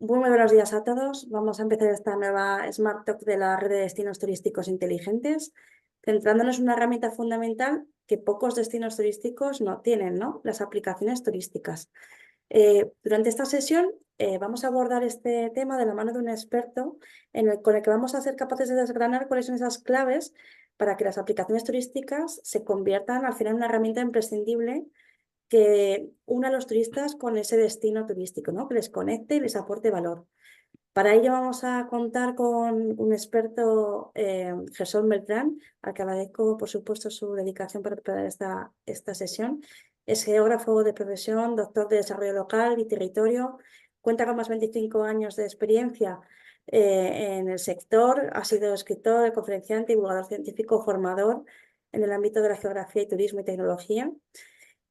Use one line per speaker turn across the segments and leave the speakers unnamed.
Muy buenos días a todos. Vamos a empezar esta nueva Smart Talk de la red de destinos turísticos inteligentes, centrándonos en una herramienta fundamental que pocos destinos turísticos no tienen, ¿no? Las aplicaciones turísticas. Durante esta sesión vamos a abordar este tema de la mano de un experto con el que vamos a ser capaces de desgranar cuáles son esas claves para que las aplicaciones turísticas se conviertan al final en una herramienta imprescindible que una a los turistas con ese destino turístico, ¿no? Que les conecte y les aporte valor. Para ello vamos a contar con un experto, Gerson Beltrán, al que agradezco, por supuesto, su dedicación para preparar esta sesión. Es geógrafo de profesión, doctor de desarrollo local y territorio, cuenta con más de 25 años de experiencia en el sector, ha sido escritor, conferenciante, divulgador científico, formador en el ámbito de la geografía y turismo y tecnología.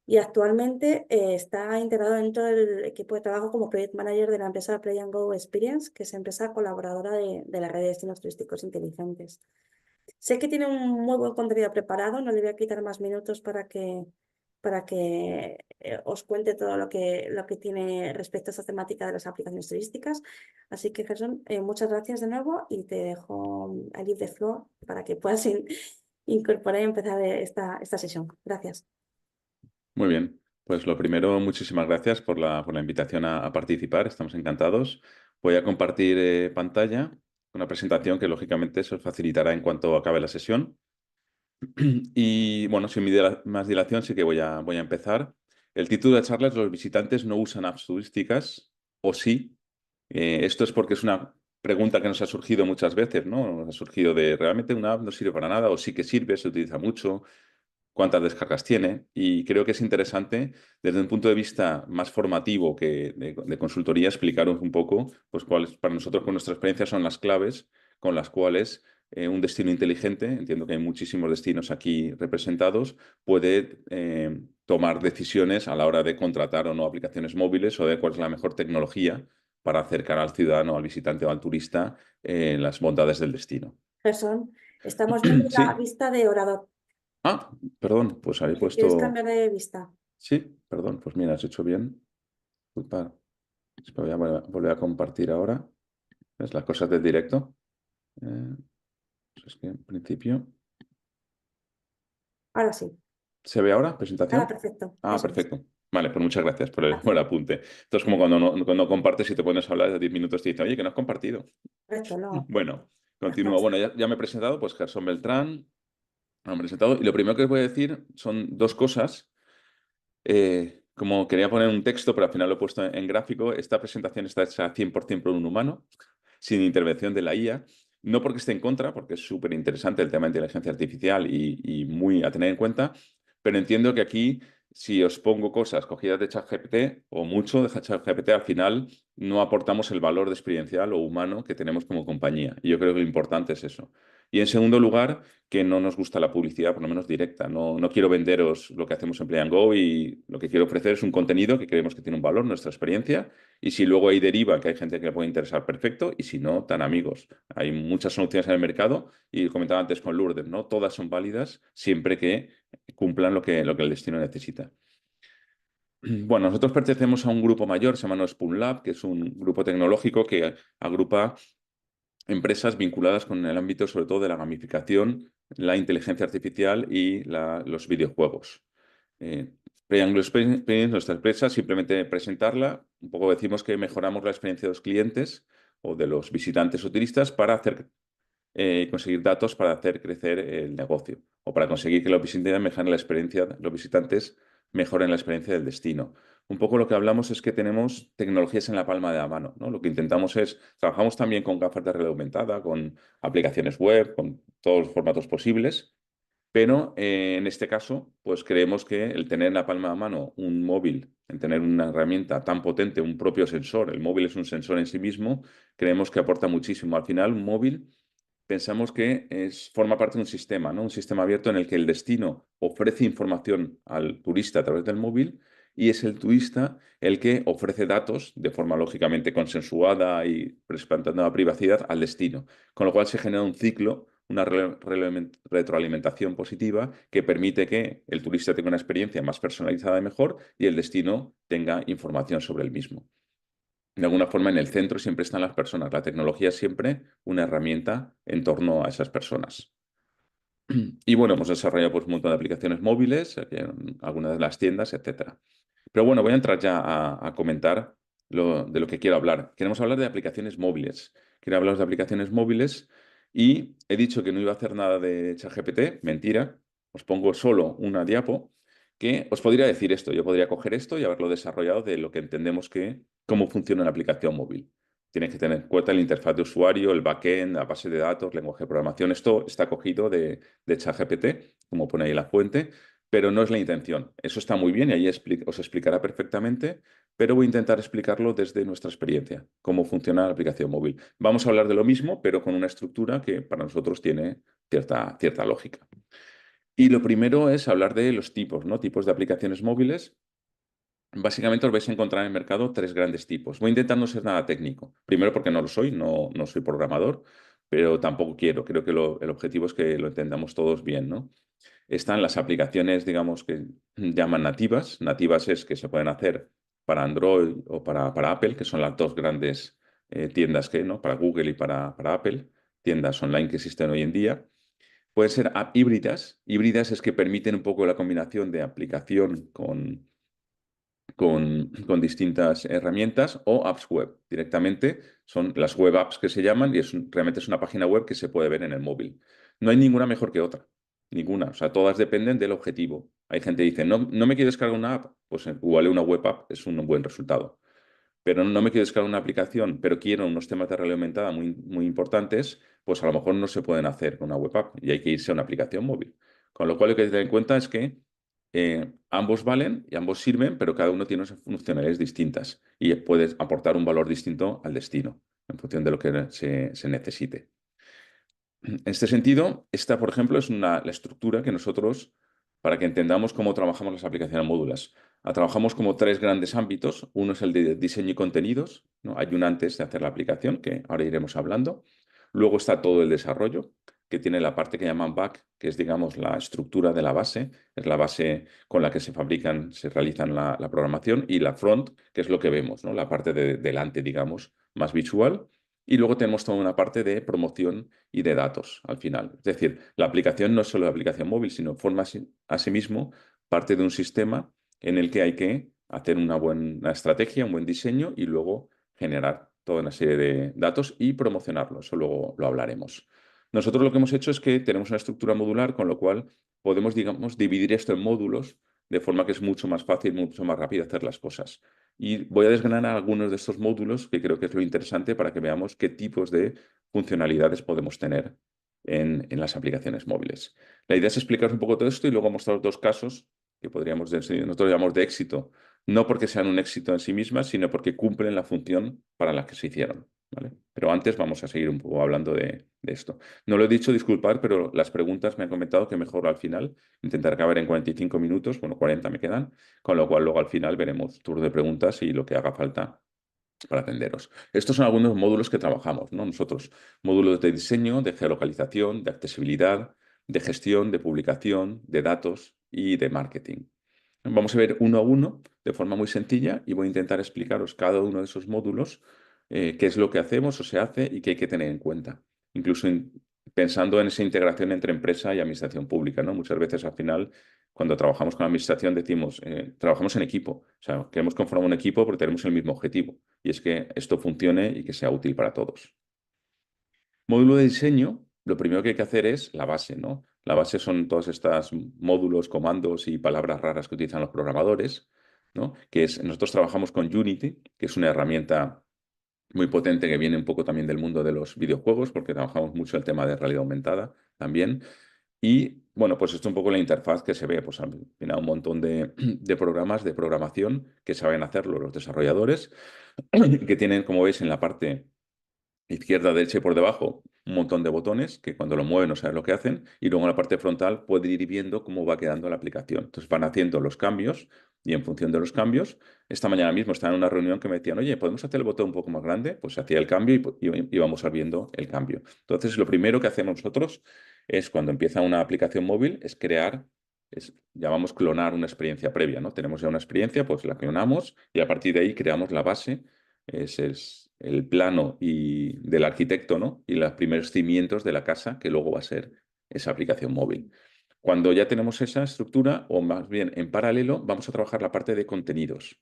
Y actualmente está integrado dentro del equipo de trabajo como Project Manager de la empresa Play and Go Experience, que es empresa colaboradora de la red de destinos turísticos inteligentes. Sé que tiene un muy buen contenido preparado, no le voy a quitar más minutos para que os cuente todo lo que tiene respecto a esta temática de las aplicaciones turísticas. Así que, Gerson, muchas gracias de nuevo y te dejo a leave the floor para que puedas incorporar y empezar esta sesión. Gracias.
Muy bien, pues lo primero, muchísimas gracias por la invitación a participar, estamos encantados. Voy a compartir pantalla, una presentación que lógicamente se os facilitará en cuanto acabe la sesión. Y bueno, sin más dilación, sí que voy a empezar. El título de la charla es ¿Los visitantes no usan apps turísticas o sí? Esto es porque es una pregunta que nos ha surgido muchas veces, ¿no? Nos ha surgido de ¿realmente una app no sirve para nada o sí que sirve, se utiliza mucho? ¿Cuántas descargas tiene? Y creo que es interesante, desde un punto de vista más formativo que de consultoría, explicaros un poco pues, cuáles para nosotros, con nuestra experiencia, son las claves con las cuales un destino inteligente, entiendo que hay muchísimos destinos aquí representados, puede tomar decisiones a la hora de contratar o no aplicaciones móviles o de cuál es la mejor tecnología para acercar al ciudadano, al visitante o al turista las bondades del destino.
Gerson, estamos viendo la
Sí.
vista de orador.
Ah, perdón, pues había
No sé si quieres
puesto...
cambiar de vista.
Sí, perdón, pues mira, has hecho bien. Disculpa. Voy a volver a compartir ahora. ¿Ves? Las cosas del directo. Eh, pues es que en principio...
Ahora sí.
¿Se ve ahora?
Ahora
¿Presentación?
perfecto.
Ah,
Eso es.
perfecto. Vale, pues muchas gracias por el
Gracias.
apunte. Entonces, como cuando cuando compartes y te pones a hablar de 10 minutos, te dicen, oye, que no has compartido.
Correcto, no.
Bueno, continúo.
Gracias.
Bueno, ya me he presentado, pues Gerson Beltrán, me he presentado. Y lo primero que os voy a decir son dos cosas. Como quería poner un texto, pero al final lo he puesto en gráfico, esta presentación está hecha 100% por un humano, sin intervención de la IA. No porque esté en contra, porque es súper interesante el tema de inteligencia artificial y muy a tener en cuenta, pero entiendo que aquí, si os pongo cosas cogidas de ChatGPT o mucho de ChatGPT, al final no aportamos el valor de experiencial o humano que tenemos como compañía. Y yo creo que lo importante es eso. Y en segundo lugar, que no nos gusta la publicidad, por lo menos directa. No quiero venderos lo que hacemos en Play and Go y lo que quiero ofrecer es un contenido que creemos que tiene un valor, nuestra experiencia, y si luego ahí deriva que hay gente que le puede interesar, perfecto, y si no, tan amigos. Hay muchas soluciones en el mercado y comentaba antes con Lourdes, ¿no? Todas son válidas siempre que cumplan lo que el destino necesita. Bueno, nosotros pertenecemos a un grupo mayor, se llama No Spoon Lab, que es un grupo tecnológico que agrupa empresas vinculadas con el ámbito sobre todo de la gamificación, la inteligencia artificial y los videojuegos. Triangle Experience, nuestra empresa, simplemente presentarla, un poco decimos que mejoramos la experiencia de los clientes o de los visitantes o turistas para conseguir datos para hacer crecer el negocio o para conseguir que los visitantes mejoren la experiencia del destino. Un poco lo que hablamos es que tenemos tecnologías en la palma de la mano, ¿no? Lo que intentamos es, trabajamos también con gafas de realidad aumentada, con aplicaciones web, con todos los formatos posibles, pero en este caso, pues creemos que el tener en la palma de la mano un móvil, el tener una herramienta tan potente, un propio sensor, el móvil es un sensor en sí mismo, creemos que aporta muchísimo. Al final, un móvil pensamos que forma parte de un sistema, ¿no? Un sistema abierto en el que el destino ofrece información al turista a través del móvil y es el turista el que ofrece datos de forma lógicamente consensuada y respetando la privacidad al destino. Con lo cual se genera un ciclo, una retroalimentación positiva que permite que el turista tenga una experiencia más personalizada y mejor y el destino tenga información sobre el mismo. de alguna forma en el centro siempre están las personas. La tecnología es siempre una herramienta en torno a esas personas. Y bueno, hemos desarrollado pues, un montón de aplicaciones móviles, en algunas de las tiendas, etcétera. Pero bueno, voy a entrar ya a comentar de lo que quiero hablar. Queremos hablar de aplicaciones móviles. Quiero hablar de aplicaciones móviles y he dicho que no iba a hacer nada de ChatGPT. Mentira. Os pongo solo una diapo que os podría decir esto. Yo podría coger esto y haberlo desarrollado de lo que entendemos que cómo funciona una aplicación móvil. Tienes que tener en cuenta la interfaz de usuario, el backend, la base de datos, lenguaje de programación. Esto está cogido de ChatGPT, como pone ahí la fuente, pero no es la intención. Eso está muy bien y ahí os explicará perfectamente, pero voy a intentar explicarlo desde nuestra experiencia, cómo funciona la aplicación móvil. Vamos a hablar de lo mismo, pero con una estructura que para nosotros tiene cierta lógica. Y lo primero es hablar de los tipos, ¿no? Tipos de aplicaciones móviles. Básicamente os vais a encontrar en el mercado tres grandes tipos. Voy a intentar no ser nada técnico. Primero porque no lo soy, no soy programador, pero tampoco quiero. Creo que el objetivo es que lo entendamos todos bien, ¿no? Están las aplicaciones, digamos, que llaman nativas. Nativas es que se pueden hacer para Android o para Apple, que son las dos grandes tiendas que, ¿no? Para Google y para Apple, tiendas online que existen hoy en día. Pueden ser app híbridas. Híbridas es que permiten un poco la combinación de aplicación con distintas herramientas o apps web. Directamente son las web apps que se llaman y realmente es una página web que se puede ver en el móvil. No hay ninguna mejor que otra, ninguna. O sea, todas dependen del objetivo. Hay gente que dice, no me quiero descargar una app, pues igual una web app es un buen resultado. Pero no me quiero descargar una aplicación, pero quiero unos temas de realidad aumentada muy importantes, pues a lo mejor no se pueden hacer con una web app y hay que irse a una aplicación móvil. Con lo cual, lo que hay que tener en cuenta es que ambos valen y ambos sirven, pero cada uno tiene unas funcionalidades distintas y puedes aportar un valor distinto al destino en función de lo que se necesite. En este sentido, esta, por ejemplo, es la estructura que nosotros, para que entendamos cómo trabajamos las aplicaciones módulas, trabajamos como tres grandes ámbitos. Uno es el de diseño y contenidos, ¿no? Hay un antes de hacer la aplicación, que ahora iremos hablando. Luego está todo el desarrollo, que tiene la parte que llaman back, que es, digamos, la estructura de la base, es la base con la que se realizan la programación, y la front, que es lo que vemos, ¿no? La parte de delante, digamos, más visual. Y luego tenemos toda una parte de promoción y de datos al final. Es decir, la aplicación no es solo la aplicación móvil, sino forma asimismo parte de un sistema en el que hay que hacer una buena estrategia, un buen diseño y luego generar toda una serie de datos y promocionarlo. Eso luego lo hablaremos. Nosotros lo que hemos hecho es que tenemos una estructura modular, con lo cual podemos, digamos, dividir esto en módulos de forma que es mucho más fácil, mucho más rápido hacer las cosas. Y voy a desgranar algunos de estos módulos que creo que es lo interesante para que veamos qué tipos de funcionalidades podemos tener en las aplicaciones móviles. La idea es explicaros un poco todo esto y luego mostrar dos casos que nosotros llamamos de éxito, no porque sean un éxito en sí mismas, sino porque cumplen la función para la que se hicieron. ¿Vale? Pero antes vamos a seguir un poco hablando de esto. No lo he dicho, disculpar, pero las preguntas me han comentado que mejor al final. Intentar acabar en 45 minutos, bueno, 40 me quedan, con lo cual luego al final veremos turno de preguntas y lo que haga falta para atenderos. Estos son algunos módulos que trabajamos, ¿no? Nosotros, módulos de diseño, de geolocalización, de accesibilidad, de gestión, de publicación, de datos y de marketing. Vamos a ver uno a uno de forma muy sencilla y voy a intentar explicaros cada uno de esos módulos, qué es lo que hacemos o se hace y qué hay que tener en cuenta. Incluso pensando en esa integración entre empresa y administración pública, ¿no? Muchas veces al final, cuando trabajamos con la administración, decimos, trabajamos en equipo. O sea, queremos conformar un equipo porque tenemos el mismo objetivo y es que esto funcione y que sea útil para todos. Módulo de diseño, lo primero que hay que hacer es la base, ¿no? La base son todos estos módulos, comandos y palabras raras que utilizan los programadores, ¿no? Nosotros trabajamos con Unity, que es una herramienta muy potente que viene un poco también del mundo de los videojuegos, porque trabajamos mucho el tema de realidad aumentada también. Y bueno, pues esto es un poco la interfaz que se ve, pues al final un montón de programas de programación que saben hacerlo los desarrolladores, que tienen, como veis, en la parte izquierda, derecha y por debajo un montón de botones que cuando lo mueven no saben lo que hacen y luego en la parte frontal puede ir viendo cómo va quedando la aplicación. Entonces van haciendo los cambios y en función de los cambios, esta mañana mismo estaba en una reunión que me decían, oye, ¿podemos hacer el botón un poco más grande? Pues se hacía el cambio y íbamos viendo el cambio. Entonces lo primero que hacemos nosotros es cuando empieza una aplicación móvil es crear, llamamos clonar una experiencia previa, ¿no? Tenemos ya una experiencia, pues la clonamos y a partir de ahí creamos la base es el plano del arquitecto, ¿no? Y los primeros cimientos de la casa que luego va a ser esa aplicación móvil. Cuando ya tenemos esa estructura, o más bien en paralelo, vamos a trabajar la parte de contenidos.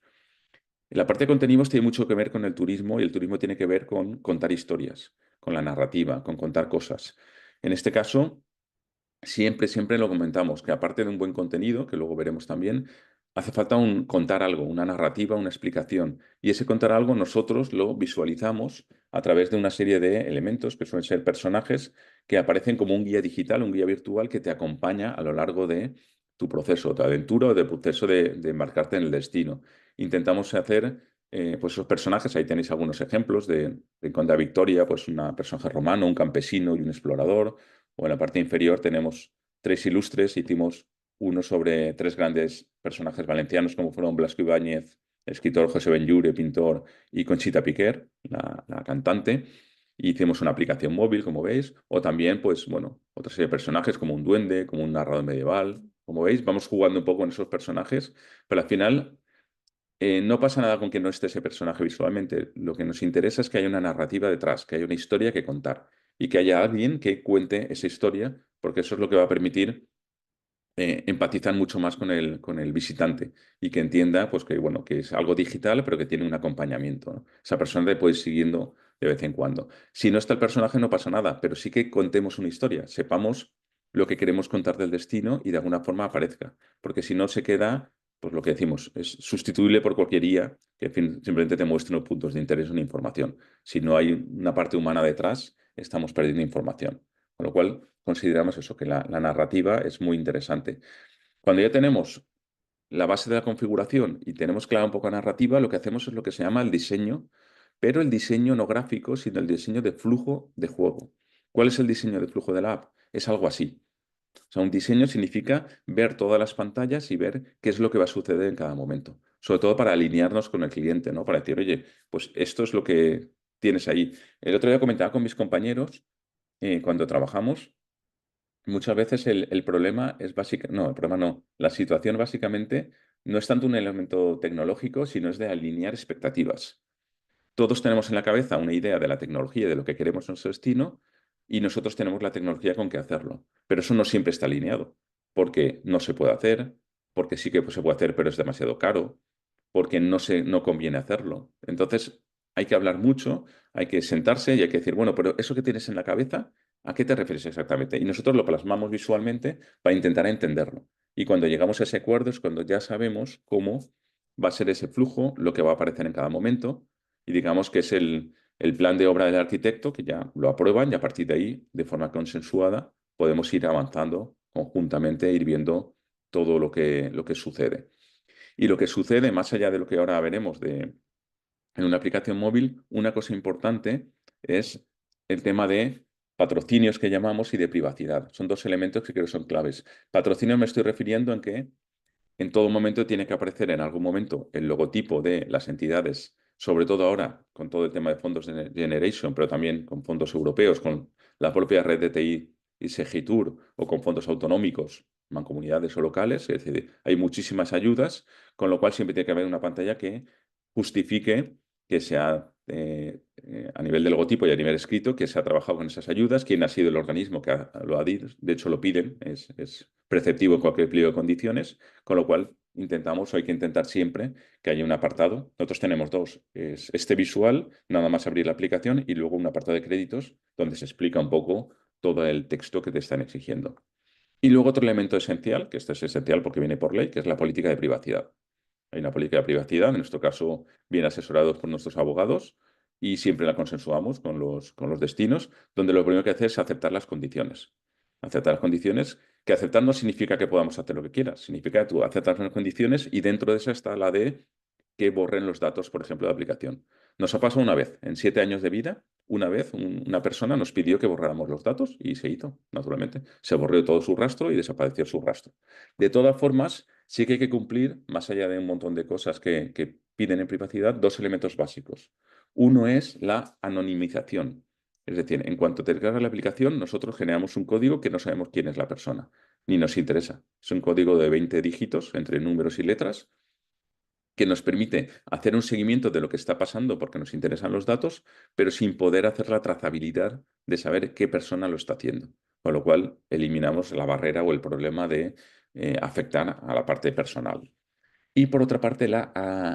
La parte de contenidos tiene mucho que ver con el turismo y el turismo tiene que ver con contar historias, con la narrativa, con contar cosas. En este caso, siempre lo comentamos, que aparte de un buen contenido, que luego veremos también, hace falta contar algo, una narrativa, una explicación. Y ese contar algo nosotros lo visualizamos a través de una serie de elementos que suelen ser personajes que aparecen como un guía digital, un guía virtual que te acompaña a lo largo de tu proceso, de aventura o de proceso de embarcarte en el destino. Intentamos hacer pues esos personajes, ahí tenéis algunos ejemplos de Conde Victoria, pues un personaje romano, un campesino y un explorador, o en la parte inferior tenemos tres ilustres, hicimos uno sobre tres grandes personajes valencianos como fueron Blasco Ibáñez, el escritor José Benlliure, pintor, y Conchita Piquer, la cantante. Y hicimos una aplicación móvil, como veis, o también, pues, bueno, otra serie de personajes como un duende, como un narrador medieval. Como veis, vamos jugando un poco en esos personajes, pero al final no pasa nada con que no esté ese personaje visualmente. Lo que nos interesa es que haya una narrativa detrás, que haya una historia que contar y que haya alguien que cuente esa historia, porque eso es lo que va a permitir empatizar mucho más con el visitante y que entienda pues, que, bueno, que es algo digital, pero que tiene un acompañamiento, ¿no? Esa persona te puede ir siguiendo de vez en cuando. Si no está el personaje, no pasa nada, pero sí que contemos una historia, sepamos lo que queremos contar del destino y de alguna forma aparezca, porque si no se queda pues lo que decimos, es sustituible por cualquier IA que en fin, simplemente te muestre unos puntos de interés o una información. Si no hay una parte humana detrás, estamos perdiendo información. Con lo cual, consideramos eso, que la narrativa es muy interesante. Cuando ya tenemos la base de la configuración y tenemos clara un poco la narrativa, lo que hacemos es lo que se llama el diseño, pero el diseño no gráfico, sino el diseño de flujo de juego. ¿Cuál es el diseño de flujo de la app? Es algo así. O sea, un diseño significa ver todas las pantallas y ver qué es lo que va a suceder en cada momento. Sobre todo para alinearnos con el cliente, ¿no? Para decir, oye, pues esto es lo que tienes ahí. El otro día comentaba con mis compañeros, cuando trabajamos, muchas veces el problema es básicamente, no, el problema no. La situación básicamente no es tanto un elemento tecnológico, sino es de alinear expectativas. Todos tenemos en la cabeza una idea de la tecnología, de lo que queremos en nuestro destino, y nosotros tenemos la tecnología con que hacerlo. Pero eso no siempre está alineado, porque no se puede hacer, porque sí que se puede hacer, pero es demasiado caro, porque no conviene hacerlo. Entonces, hay que hablar mucho, hay que sentarse y hay que decir, bueno, pero eso que tienes en la cabeza, ¿a qué te refieres exactamente? Y nosotros lo plasmamos visualmente para intentar entenderlo. Y cuando llegamos a ese acuerdo es cuando ya sabemos cómo va a ser ese flujo, lo que va a aparecer en cada momento, y digamos que es el plan de obra del arquitecto, que ya lo aprueban y a partir de ahí, de forma consensuada, podemos ir avanzando conjuntamente, e ir viendo todo lo que sucede. Y lo que sucede, más allá de lo que ahora veremos en una aplicación móvil, una cosa importante es el tema de patrocinios que llamamos y de privacidad. Son dos elementos que creo que son claves. Patrocinio me estoy refiriendo en que en todo momento tiene que aparecer en algún momento el logotipo de las entidades, sobre todo ahora con todo el tema de fondos de Generation, pero también con fondos europeos, con la propia red de TI y Segitur o con fondos autonómicos, mancomunidades o locales. Es decir, hay muchísimas ayudas, con lo cual siempre tiene que haber una pantalla que justifique que sea a nivel de logotipo y a nivel escrito, que se ha trabajado con esas ayudas, quién ha sido el organismo que lo ha dicho, de hecho lo piden, es preceptivo en cualquier pliego de condiciones, con lo cual intentamos, o hay que intentar siempre que haya un apartado. Nosotros tenemos dos, es este visual, nada más abrir la aplicación, y luego un apartado de créditos donde se explica un poco todo el texto que te están exigiendo. Y luego otro elemento esencial, que esto es esencial porque viene por ley, que es la política de privacidad. Hay una política de privacidad, en nuestro caso, bien asesorados por nuestros abogados, y siempre la consensuamos con los destinos, donde lo primero que hacer es aceptar las condiciones. Aceptar las condiciones, que aceptar no significa que podamos hacer lo que quieras, significa que tú aceptas las condiciones y dentro de esa está la de que borren los datos, por ejemplo, de aplicación. Nos ha pasado una vez, en 7 años de vida, una vez una persona nos pidió que borráramos los datos y se hizo, naturalmente. Se borró todo su rastro y desapareció su rastro. De todas formas, sí que hay que cumplir, más allá de un montón de cosas que piden en privacidad, dos elementos básicos. Uno es la anonimización. Es decir, en cuanto te cargas la aplicación, nosotros generamos un código que no sabemos quién es la persona, ni nos interesa. Es un código de 20 dígitos entre números y letras que nos permite hacer un seguimiento de lo que está pasando porque nos interesan los datos, pero sin poder hacer la trazabilidad de saber qué persona lo está haciendo. Con lo cual, eliminamos la barrera o el problema de afectar a la parte personal. Y por otra parte, la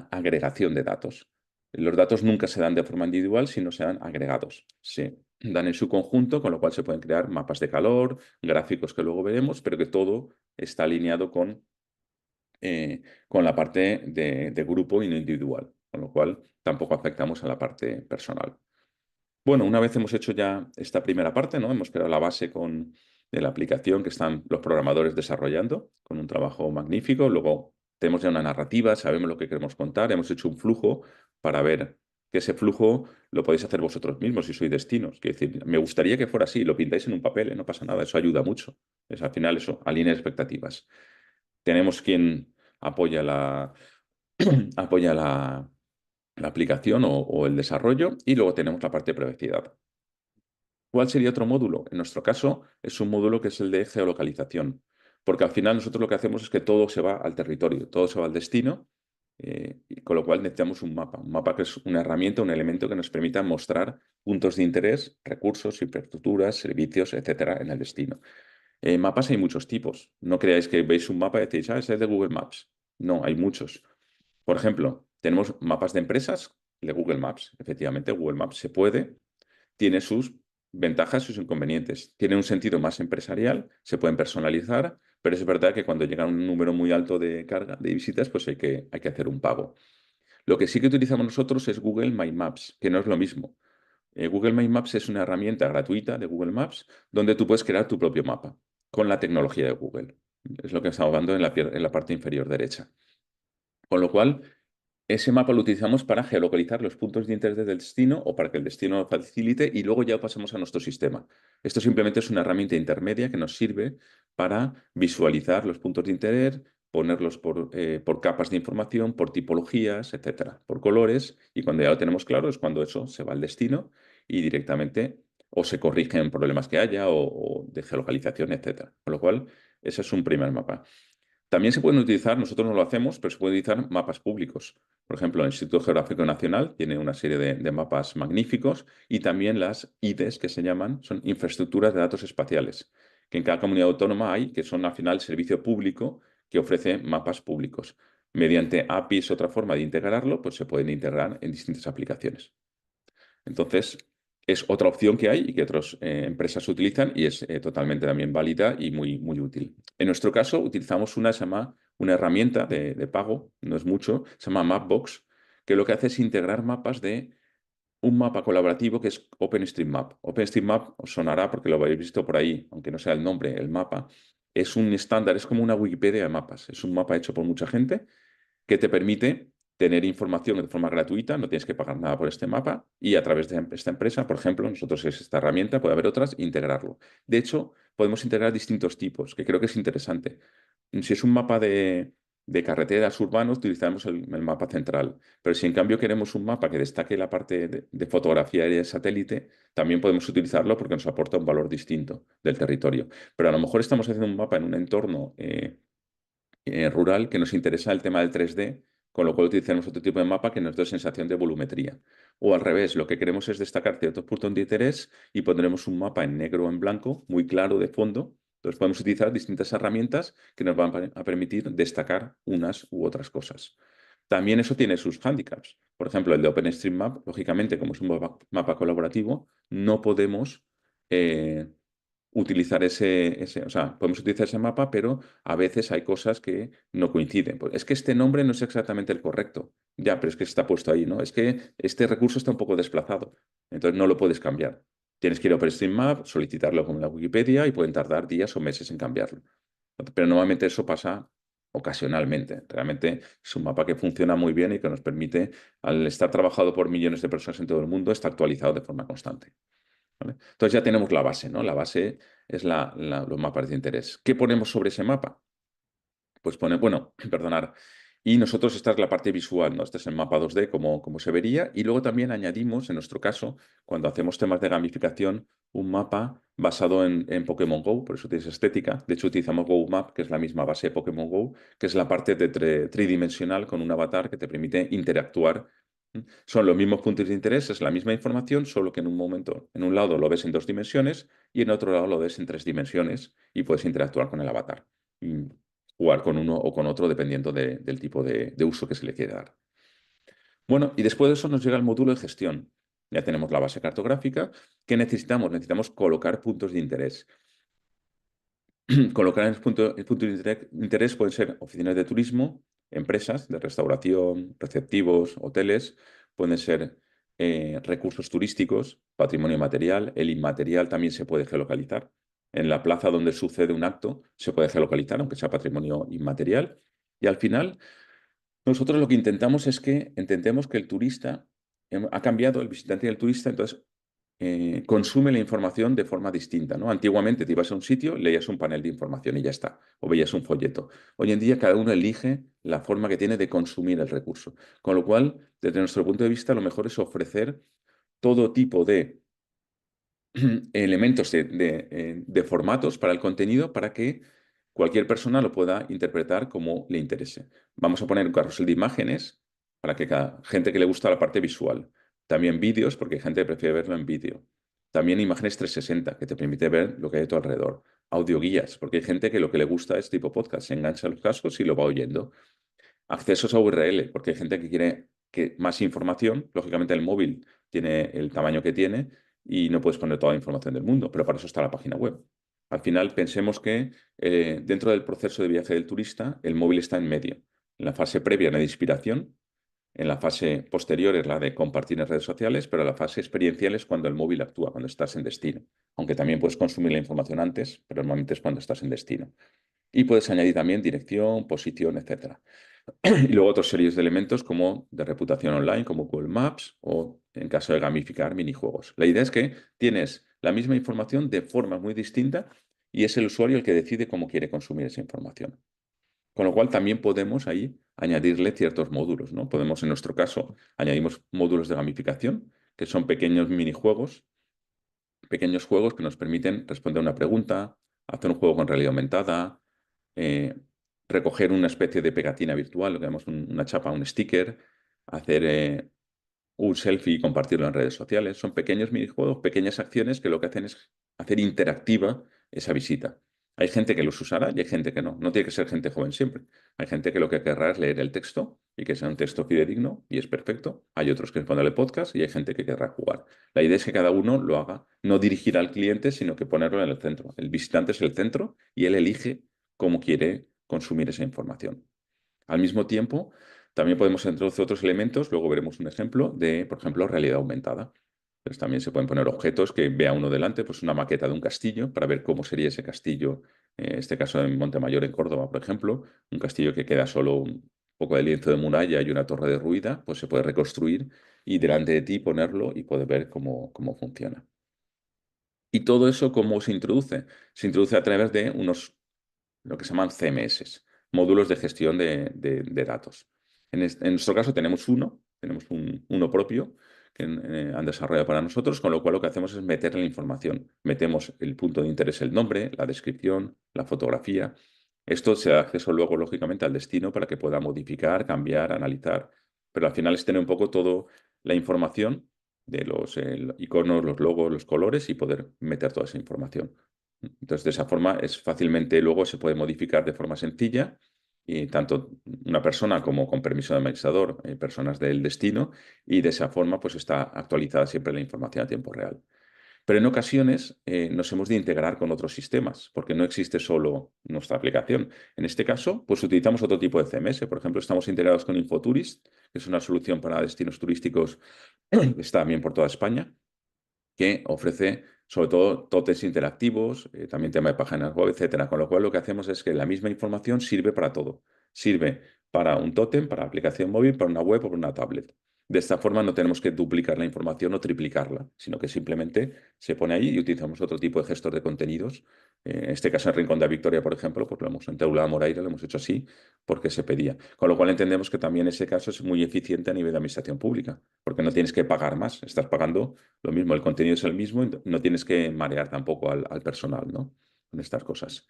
agregación de datos. Los datos nunca se dan de forma individual, sino se dan agregados. Se dan en su conjunto, con lo cual se pueden crear mapas de calor, gráficos que luego veremos, pero que todo está alineado con la parte de grupo y no individual, con lo cual tampoco afectamos a la parte personal. Bueno, una vez hemos hecho ya esta primera parte, ¿no? Hemos creado la base de la aplicación que están los programadores desarrollando, con un trabajo magnífico. Luego tenemos ya una narrativa, sabemos lo que queremos contar, hemos hecho un flujo para ver que ese flujo lo podéis hacer vosotros mismos si sois destinos. Quiero decir, me gustaría que fuera así, lo pintáis en un papel, no pasa nada, eso ayuda mucho. Al final eso, alinea expectativas. Tenemos quien apoya apoya la aplicación o el desarrollo y luego tenemos la parte de privacidad. ¿Cuál sería otro módulo? En nuestro caso es un módulo que es el de geolocalización, porque al final nosotros lo que hacemos es que todo se va al territorio, todo se va al destino, y con lo cual necesitamos un mapa que es una herramienta, un elemento que nos permita mostrar puntos de interés, recursos, infraestructuras, servicios, etcétera, en el destino. Mapas hay muchos tipos. No creáis que veis un mapa y decís, ese es de Google Maps. No, hay muchos. Por ejemplo, tenemos mapas de empresas de Google Maps. Efectivamente, Google Maps se puede, tiene sus ventajas y sus inconvenientes. Tiene un sentido más empresarial, se pueden personalizar, pero es verdad que cuando llega un número muy alto de carga de visitas, pues hay que hacer un pago. Lo que sí que utilizamos nosotros es Google My Maps, que no es lo mismo. Google My Maps es una herramienta gratuita de Google Maps donde tú puedes crear tu propio mapa con la tecnología de Google. Es lo que estamos hablando en la parte inferior derecha. Con lo cual, ese mapa lo utilizamos para geolocalizar los puntos de interés del destino o para que el destino lo facilite y luego ya pasamos a nuestro sistema. Esto simplemente es una herramienta intermedia que nos sirve para visualizar los puntos de interés, ponerlos por capas de información, por tipologías, etcétera, por colores, y cuando ya lo tenemos claro es cuando eso se va al destino y directamente o se corrigen problemas que haya o de geolocalización, etcétera. Con lo cual, ese es un primer mapa. También se pueden utilizar, nosotros no lo hacemos, pero se pueden utilizar mapas públicos. Por ejemplo, el Instituto Geográfico Nacional tiene una serie de mapas magníficos y también las IDES, que se llaman, son infraestructuras de datos espaciales, que en cada comunidad autónoma hay, que son al final servicio público que ofrece mapas públicos. Mediante APIs, otra forma de integrarlo, pues se pueden integrar en distintas aplicaciones. Entonces, es otra opción que hay y que otras empresas utilizan y es totalmente también válida y muy, muy útil. En nuestro caso, utilizamos se llama una herramienta de pago, no es mucho, se llama Mapbox, que lo que hace es integrar mapas de un mapa colaborativo que es OpenStreetMap. OpenStreetMap os sonará porque lo habéis visto por ahí, aunque no sea el nombre, el mapa. Es un estándar, es como una Wikipedia de mapas. Es un mapa hecho por mucha gente que te permite tener información de forma gratuita, no tienes que pagar nada por este mapa y a través de esta empresa, por ejemplo, nosotros es esta herramienta, puede haber otras, integrarlo. De hecho, podemos integrar distintos tipos, que creo que es interesante. Si es un mapa de carreteras urbanos, utilizaremos el mapa central, pero si en cambio queremos un mapa que destaque la parte de fotografía y de satélite, también podemos utilizarlo porque nos aporta un valor distinto del territorio. Pero a lo mejor estamos haciendo un mapa en un entorno rural que nos interesa el tema del 3D, con lo cual utilizaremos otro tipo de mapa que nos dé sensación de volumetría. O al revés, lo que queremos es destacar ciertos puntos de interés y pondremos un mapa en negro o en blanco, muy claro de fondo. Entonces podemos utilizar distintas herramientas que nos van a permitir destacar unas u otras cosas. También eso tiene sus hándicaps. Por ejemplo, el de OpenStreetMap, lógicamente, como es un mapa colaborativo, no podemos utilizar o sea, podemos utilizar ese mapa, pero a veces hay cosas que no coinciden. Pues es que este nombre no es exactamente el correcto. Ya, pero es que está puesto ahí, ¿no? Es que este recurso está un poco desplazado. Entonces no lo puedes cambiar. Tienes que ir a OpenStreetMap, solicitarlo con la Wikipedia y pueden tardar días o meses en cambiarlo. Pero normalmente eso pasa ocasionalmente. Realmente es un mapa que funciona muy bien y que nos permite, al estar trabajado por millones de personas en todo el mundo, está actualizado de forma constante. ¿Vale? Entonces ya tenemos la base, ¿no? La base es los mapas de interés. ¿Qué ponemos sobre ese mapa? Pues bueno, perdonar. Y nosotros, esta es la parte visual, ¿no? Este es el mapa 2D, como se vería. Y luego también añadimos, en nuestro caso, cuando hacemos temas de gamificación, un mapa basado en Pokémon Go, por eso tienes estética. De hecho, utilizamos Go Map, que es la misma base de Pokémon Go, que es la parte de tridimensional con un avatar que te permite interactuar. Son los mismos puntos de interés, es la misma información, solo que en un momento, en un lado lo ves en 2 dimensiones y en otro lado lo ves en 3 dimensiones y puedes interactuar con el avatar. Y jugar con uno o con otro dependiendo del tipo de uso que se le quiere dar. Bueno, y después de eso nos llega el módulo de gestión. Ya tenemos la base cartográfica. ¿Qué necesitamos? Necesitamos colocar puntos de interés. Colocar el punto de interés pueden ser oficinas de turismo, empresas de restauración, receptivos, hoteles, pueden ser recursos turísticos, patrimonio material, el inmaterial también se puede geolocalizar. En la plaza donde sucede un acto se puede geolocalizar, aunque sea patrimonio inmaterial. Y al final, nosotros lo que intentamos es que entendemos que el turista ha cambiado, el visitante y el turista, entonces consume la información de forma distinta, ¿no? Antiguamente te ibas a un sitio, leías un panel de información y ya está, o veías un folleto. Hoy en día cada uno elige la forma que tiene de consumir el recurso. Con lo cual, desde nuestro punto de vista, lo mejor es ofrecer todo tipo de elementos de formatos para el contenido para que cualquier persona lo pueda interpretar como le interese. Vamos a poner un carrusel de imágenes para que cada gente que le gusta la parte visual. También vídeos, porque hay gente que prefiere verlo en vídeo. También imágenes 360, que te permite ver lo que hay a tu alrededor. Audioguías, porque hay gente que lo que le gusta es tipo podcast, se engancha a los cascos y lo va oyendo. Accesos a URL, porque hay gente que quiere más información. Lógicamente el móvil tiene el tamaño que tiene y no puedes poner toda la información del mundo, pero para eso está la página web. Al final pensemos que dentro del proceso de viaje del turista, el móvil está en medio. En la fase previa, la de inspiración, en la fase posterior es la de compartir en redes sociales, pero la fase experiencial es cuando el móvil actúa, cuando estás en destino. Aunque también puedes consumir la información antes, pero normalmente es cuando estás en destino. Y puedes añadir también dirección, posición, etcétera. Y luego otras series de elementos como de reputación online, como Google Maps o en caso de gamificar minijuegos. La idea es que tienes la misma información de forma muy distinta y es el usuario el que decide cómo quiere consumir esa información. Con lo cual también podemos ahí añadirle ciertos módulos, ¿no? Podemos, en nuestro caso, añadimos módulos de gamificación, que son pequeños minijuegos, pequeños juegos que nos permiten responder una pregunta, hacer un juego con realidad aumentada, eh, recoger una especie de pegatina virtual, lo que llamamos una chapa, un sticker, hacer un selfie y compartirlo en redes sociales. Son pequeños minijuegos, pequeñas acciones que lo que hacen es hacer interactiva esa visita. Hay gente que los usará y hay gente que no. No tiene que ser gente joven siempre. Hay gente que lo que querrá es leer el texto y que sea un texto fidedigno y es perfecto. Hay otros que ponerle podcast y hay gente que querrá jugar. La idea es que cada uno lo haga, no dirigir al cliente, sino que ponerlo en el centro. El visitante es el centro y él elige cómo quiere consumir esa información. Al mismo tiempo, también podemos introducir otros elementos, luego veremos un ejemplo de, por ejemplo, realidad aumentada. Pues también se pueden poner objetos que vea uno delante, pues una maqueta de un castillo para ver cómo sería ese castillo, en este caso en Montemayor, en Córdoba, por ejemplo, un castillo que queda solo un poco de lienzo de muralla y una torre derruida, pues se puede reconstruir y delante de ti ponerlo y poder ver cómo funciona. ¿Y todo eso cómo se introduce? Se introduce a través de lo que se llaman CMS, módulos de gestión de datos. En nuestro caso tenemos uno propio que han desarrollado para nosotros, con lo cual lo que hacemos es meter la información. Metemos el punto de interés, el nombre, la descripción, la fotografía. Esto se da acceso luego, lógicamente, al destino para que pueda modificar, cambiar, analizar. Pero al final es tener un poco toda la información de los iconos, los logos, los colores y poder meter toda esa información. Entonces, de esa forma es fácilmente luego se puede modificar de forma sencilla y tanto una persona como con permiso de administrador, personas del destino, y de esa forma pues está actualizada siempre la información a tiempo real. Pero en ocasiones nos hemos de integrar con otros sistemas, porque no existe solo nuestra aplicación. En este caso, pues utilizamos otro tipo de CMS. Por ejemplo, estamos integrados con Infoturist, que es una solución para destinos turísticos que está también por toda España, que ofrece sobre todo tótems interactivos, también tema de páginas web, etcétera. Con lo cual lo que hacemos es que la misma información sirve para todo. Sirve para un tótem, para aplicación móvil, para una web o para una tablet. De esta forma no tenemos que duplicar la información o triplicarla, sino que simplemente se pone ahí y utilizamos otro tipo de gestor de contenidos. En este caso, en Rincón de la Victoria, por ejemplo, pues lo hemos en Teulada Moraira, lo hemos hecho así porque se pedía. Con lo cual entendemos que también ese caso es muy eficiente a nivel de administración pública, porque no tienes que pagar más, estás pagando lo mismo, el contenido es el mismo, y no tienes que marear tampoco al personal, ¿no? Con estas cosas.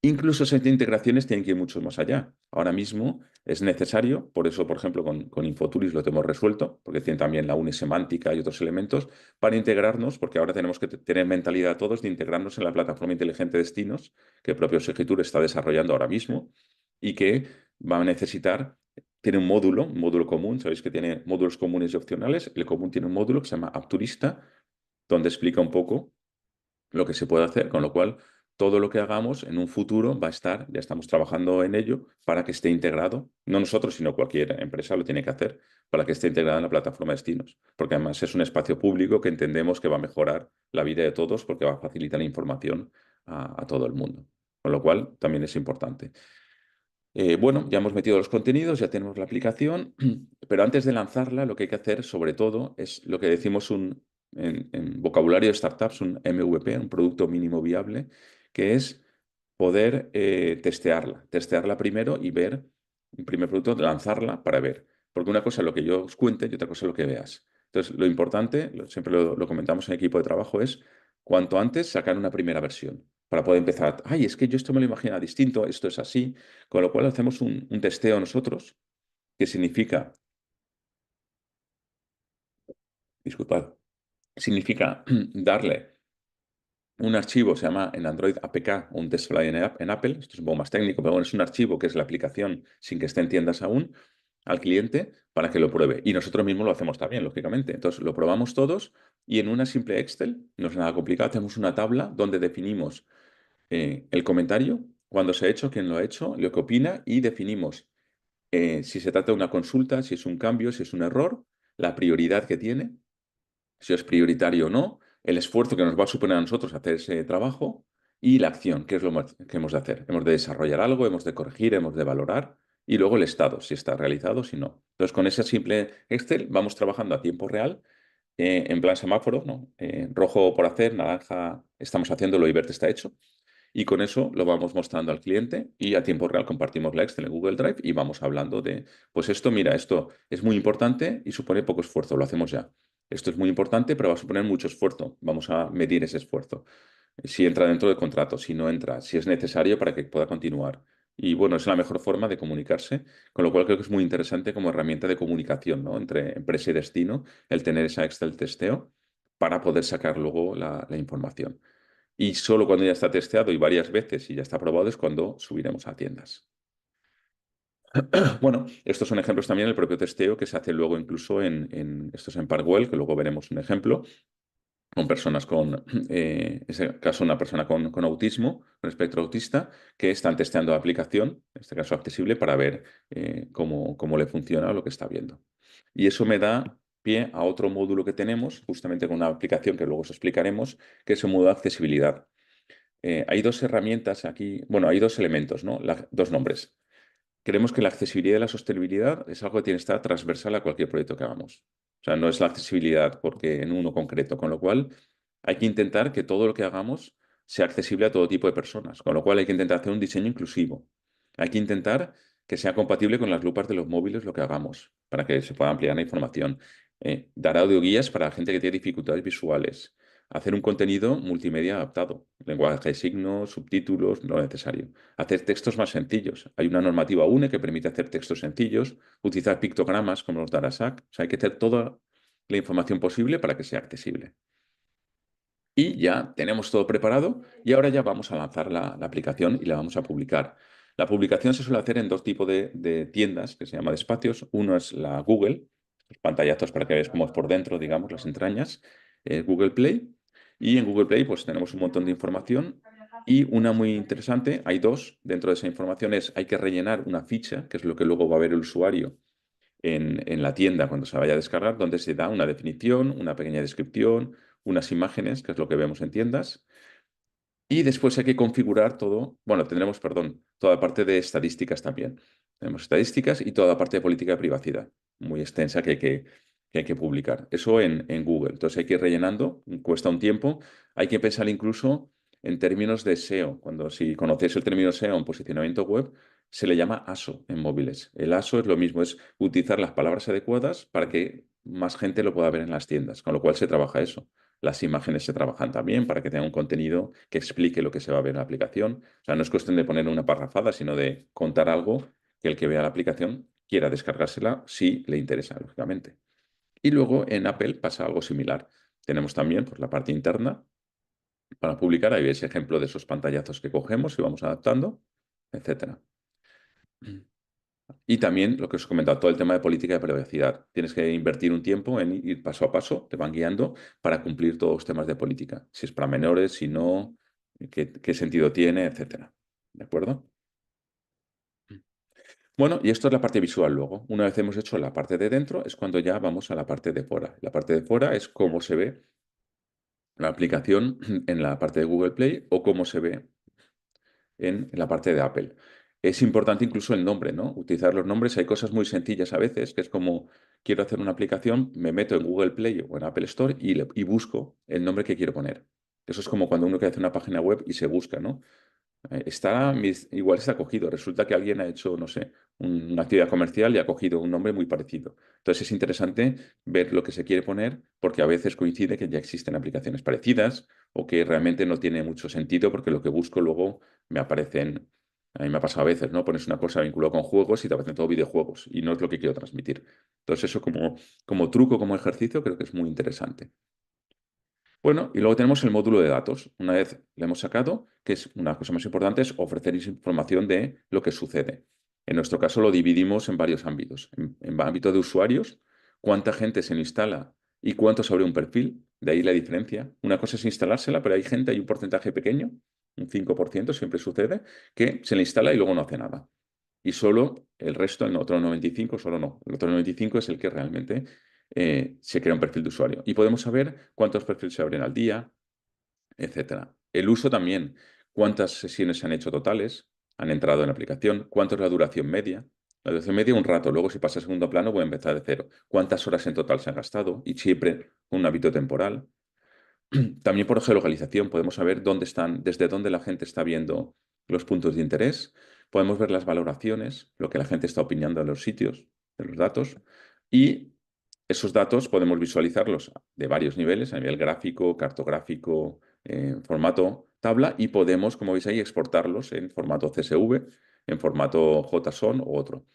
Incluso esas integraciones tienen que ir mucho más allá. Ahora mismo es necesario, por eso, por ejemplo, con Infoturis lo tenemos resuelto, porque tiene también la UNE semántica y otros elementos, para integrarnos, porque ahora tenemos que tener mentalidad todos de integrarnos en la plataforma inteligente de destinos que el propio Segitur está desarrollando ahora mismo y que va a necesitar, tiene un módulo común, sabéis que tiene módulos comunes y opcionales, el común tiene un módulo que se llama Apturista, donde explica un poco lo que se puede hacer, con lo cual todo lo que hagamos en un futuro va a estar, ya estamos trabajando en ello, para que esté integrado, no nosotros, sino cualquier empresa lo tiene que hacer, para que esté integrada en la plataforma de destinos, porque además es un espacio público que entendemos que va a mejorar la vida de todos porque va a facilitar la información a todo el mundo, con lo cual también es importante. Bueno, ya hemos metido los contenidos, ya tenemos la aplicación, pero antes de lanzarla, lo que hay que hacer, sobre todo, es lo que decimos en vocabulario de startups, un MVP, un producto mínimo viable, que es poder testearla primero y ver, un primer producto, lanzarla para ver. Porque una cosa es lo que yo os cuente y otra cosa es lo que veas. Entonces, lo importante, siempre lo comentamos en equipo de trabajo, es cuanto antes sacar una primera versión para poder empezar. Ay, es que yo esto me lo imagino distinto, esto es así. Con lo cual hacemos un testeo nosotros, que significa, disculpad, significa darle un archivo, se llama en Android APK, un test fly en Apple, esto es un poco más técnico, pero bueno, es un archivo que es la aplicación sin que esté en tiendas aún, al cliente para que lo pruebe. Y nosotros mismos lo hacemos también, lógicamente. Entonces lo probamos todos y en una simple Excel, no es nada complicado, hacemos una tabla donde definimos el comentario, cuándo se ha hecho, quién lo ha hecho, lo que opina y definimos si se trata de una consulta, si es un cambio, si es un error, la prioridad que tiene, si es prioritario o no, el esfuerzo que nos va a suponer a nosotros hacer ese trabajo y la acción, que es lo que hemos de hacer. Hemos de desarrollar algo, hemos de corregir, hemos de valorar y luego el estado, si está realizado, si no. Entonces, con ese simple Excel vamos trabajando a tiempo real, en plan semáforo, ¿no? Rojo por hacer, naranja estamos haciéndolo y verde está hecho. Y con eso lo vamos mostrando al cliente y a tiempo real compartimos la Excel en Google Drive y vamos hablando de, pues esto, mira, esto es muy importante y supone poco esfuerzo, lo hacemos ya. Esto es muy importante, pero va a suponer mucho esfuerzo. Vamos a medir ese esfuerzo. Si entra dentro del contrato, si no entra, si es necesario para que pueda continuar. Y bueno, es la mejor forma de comunicarse, con lo cual creo que es muy interesante como herramienta de comunicación, ¿no? Entre empresa y destino, el tener esa Excel testeo para poder sacar luego la información. Y solo cuando ya está testeado y varias veces y ya está aprobado es cuando subiremos a tiendas. Bueno, estos son ejemplos también del propio testeo que se hace luego incluso estos en Parkwell, que luego veremos un ejemplo, con personas con, en este caso una persona con autismo, con espectro autista, que están testeando la aplicación, en este caso accesible, para ver cómo le funciona o lo que está viendo. Y eso me da pie a otro módulo que tenemos, justamente con una aplicación que luego os explicaremos, que es el módulo de accesibilidad. Hay dos herramientas aquí, bueno, hay dos elementos, ¿no? Dos nombres. Creemos que la accesibilidad y la sostenibilidad es algo que tiene que estar transversal a cualquier proyecto que hagamos. O sea, no es la accesibilidad porque en uno concreto, con lo cual hay que intentar que todo lo que hagamos sea accesible a todo tipo de personas, con lo cual hay que intentar hacer un diseño inclusivo. Hay que intentar que sea compatible con las lupas de los móviles lo que hagamos, para que se pueda ampliar la información. Dar audioguías para la gente que tiene dificultades visuales. Hacer un contenido multimedia adaptado, lenguaje de signos, subtítulos, lo necesario. Hacer textos más sencillos. Hay una normativa UNE que permite hacer textos sencillos, utilizar pictogramas como los Darasak. O sea, hay que hacer toda la información posible para que sea accesible. Y ya tenemos todo preparado y ahora ya vamos a lanzar la aplicación y la vamos a publicar. La publicación se suele hacer en dos tipos de tiendas que se llama de espacios. Uno es la Google, los pantallazos para que veáis cómo es por dentro, digamos, las entrañas, Google Play. Y en Google Play pues tenemos un montón de información y una muy interesante, hay dos dentro de esa información, hay que rellenar una ficha, que es lo que luego va a ver el usuario en la tienda cuando se vaya a descargar, donde se da una definición, una pequeña descripción, unas imágenes, que es lo que vemos en tiendas. Y después hay que configurar todo, bueno, tendremos, perdón, toda la parte de estadísticas también. Tenemos estadísticas y toda la parte de política de privacidad. muy extensa que hay que publicar. Eso en Google. Entonces hay que ir rellenando, cuesta un tiempo. Hay que pensar incluso en términos de SEO. Si conocéis el término SEO en posicionamiento web, se le llama ASO en móviles. El ASO es lo mismo, es utilizar las palabras adecuadas para que más gente lo pueda ver en las tiendas, con lo cual se trabaja eso. Las imágenes se trabajan también para que tenga un contenido que explique lo que se va a ver en la aplicación. O sea, no es cuestión de poner una parrafada, sino de contar algo que el que vea la aplicación quiera descargársela si le interesa, lógicamente. Y luego en Apple pasa algo similar. Tenemos también pues, la parte interna para publicar. Ahí veis ejemplo de esos pantallazos que cogemos y vamos adaptando, etcétera. Y también lo que os he comentado, todo el tema de política de privacidad. Tienes que invertir un tiempo en ir paso a paso, te van guiando para cumplir todos los temas de política. Si es para menores, si no, qué sentido tiene, etcétera. ¿De acuerdo? Bueno, y esto es la parte visual luego. Una vez hemos hecho la parte de dentro, es cuando ya vamos a la parte de fuera. La parte de fuera es cómo se ve la aplicación en la parte de Google Play o cómo se ve en la parte de Apple. Es importante incluso el nombre, ¿no? Utilizar los nombres. Hay cosas muy sencillas a veces, que es como quiero hacer una aplicación, me meto en Google Play o en Apple Store y busco el nombre que quiero poner. Eso es como cuando uno quiere hacer una página web y se busca, ¿no? Igual está cogido. Resulta que alguien ha hecho, no sé, una actividad comercial y ha cogido un nombre muy parecido. Entonces es interesante ver lo que se quiere poner porque a veces coincide que ya existen aplicaciones parecidas o que realmente no tiene mucho sentido porque lo que busco luego me aparecen. A mí me ha pasado a veces, ¿no? Pones una cosa vinculada con juegos y te aparecen todo videojuegos y no es lo que quiero transmitir. Entonces eso como truco, como ejercicio, creo que es muy interesante. Bueno, y luego tenemos el módulo de datos. Una vez le hemos sacado, que es una cosa más importante, es ofrecer información de lo que sucede. En nuestro caso lo dividimos en varios ámbitos. En ámbito de usuarios, cuánta gente se lo instala y cuánto se abre un perfil. De ahí la diferencia. Una cosa es instalársela, pero hay gente, hay un porcentaje pequeño, un 5% siempre sucede, que se le instala y luego no hace nada. Y solo el resto, el otro 95, solo no. El otro 95 es el que realmente se crea un perfil de usuario. Y podemos saber cuántos perfiles se abren al día, etcétera. El uso también, cuántas sesiones se han hecho totales, han entrado en la aplicación, cuánto es la duración media. La duración media un rato, luego si pasa a segundo plano voy a empezar de cero. ¿Cuántas horas en total se han gastado? Y siempre un hábito temporal. También por geolocalización podemos saber dónde están, desde dónde la gente está viendo los puntos de interés. Podemos ver las valoraciones, lo que la gente está opinando de los sitios, de los datos. Y esos datos podemos visualizarlos de varios niveles, a nivel gráfico, cartográfico, formato tabla, y podemos, como veis ahí, exportarlos en formato CSV, en formato JSON u otro.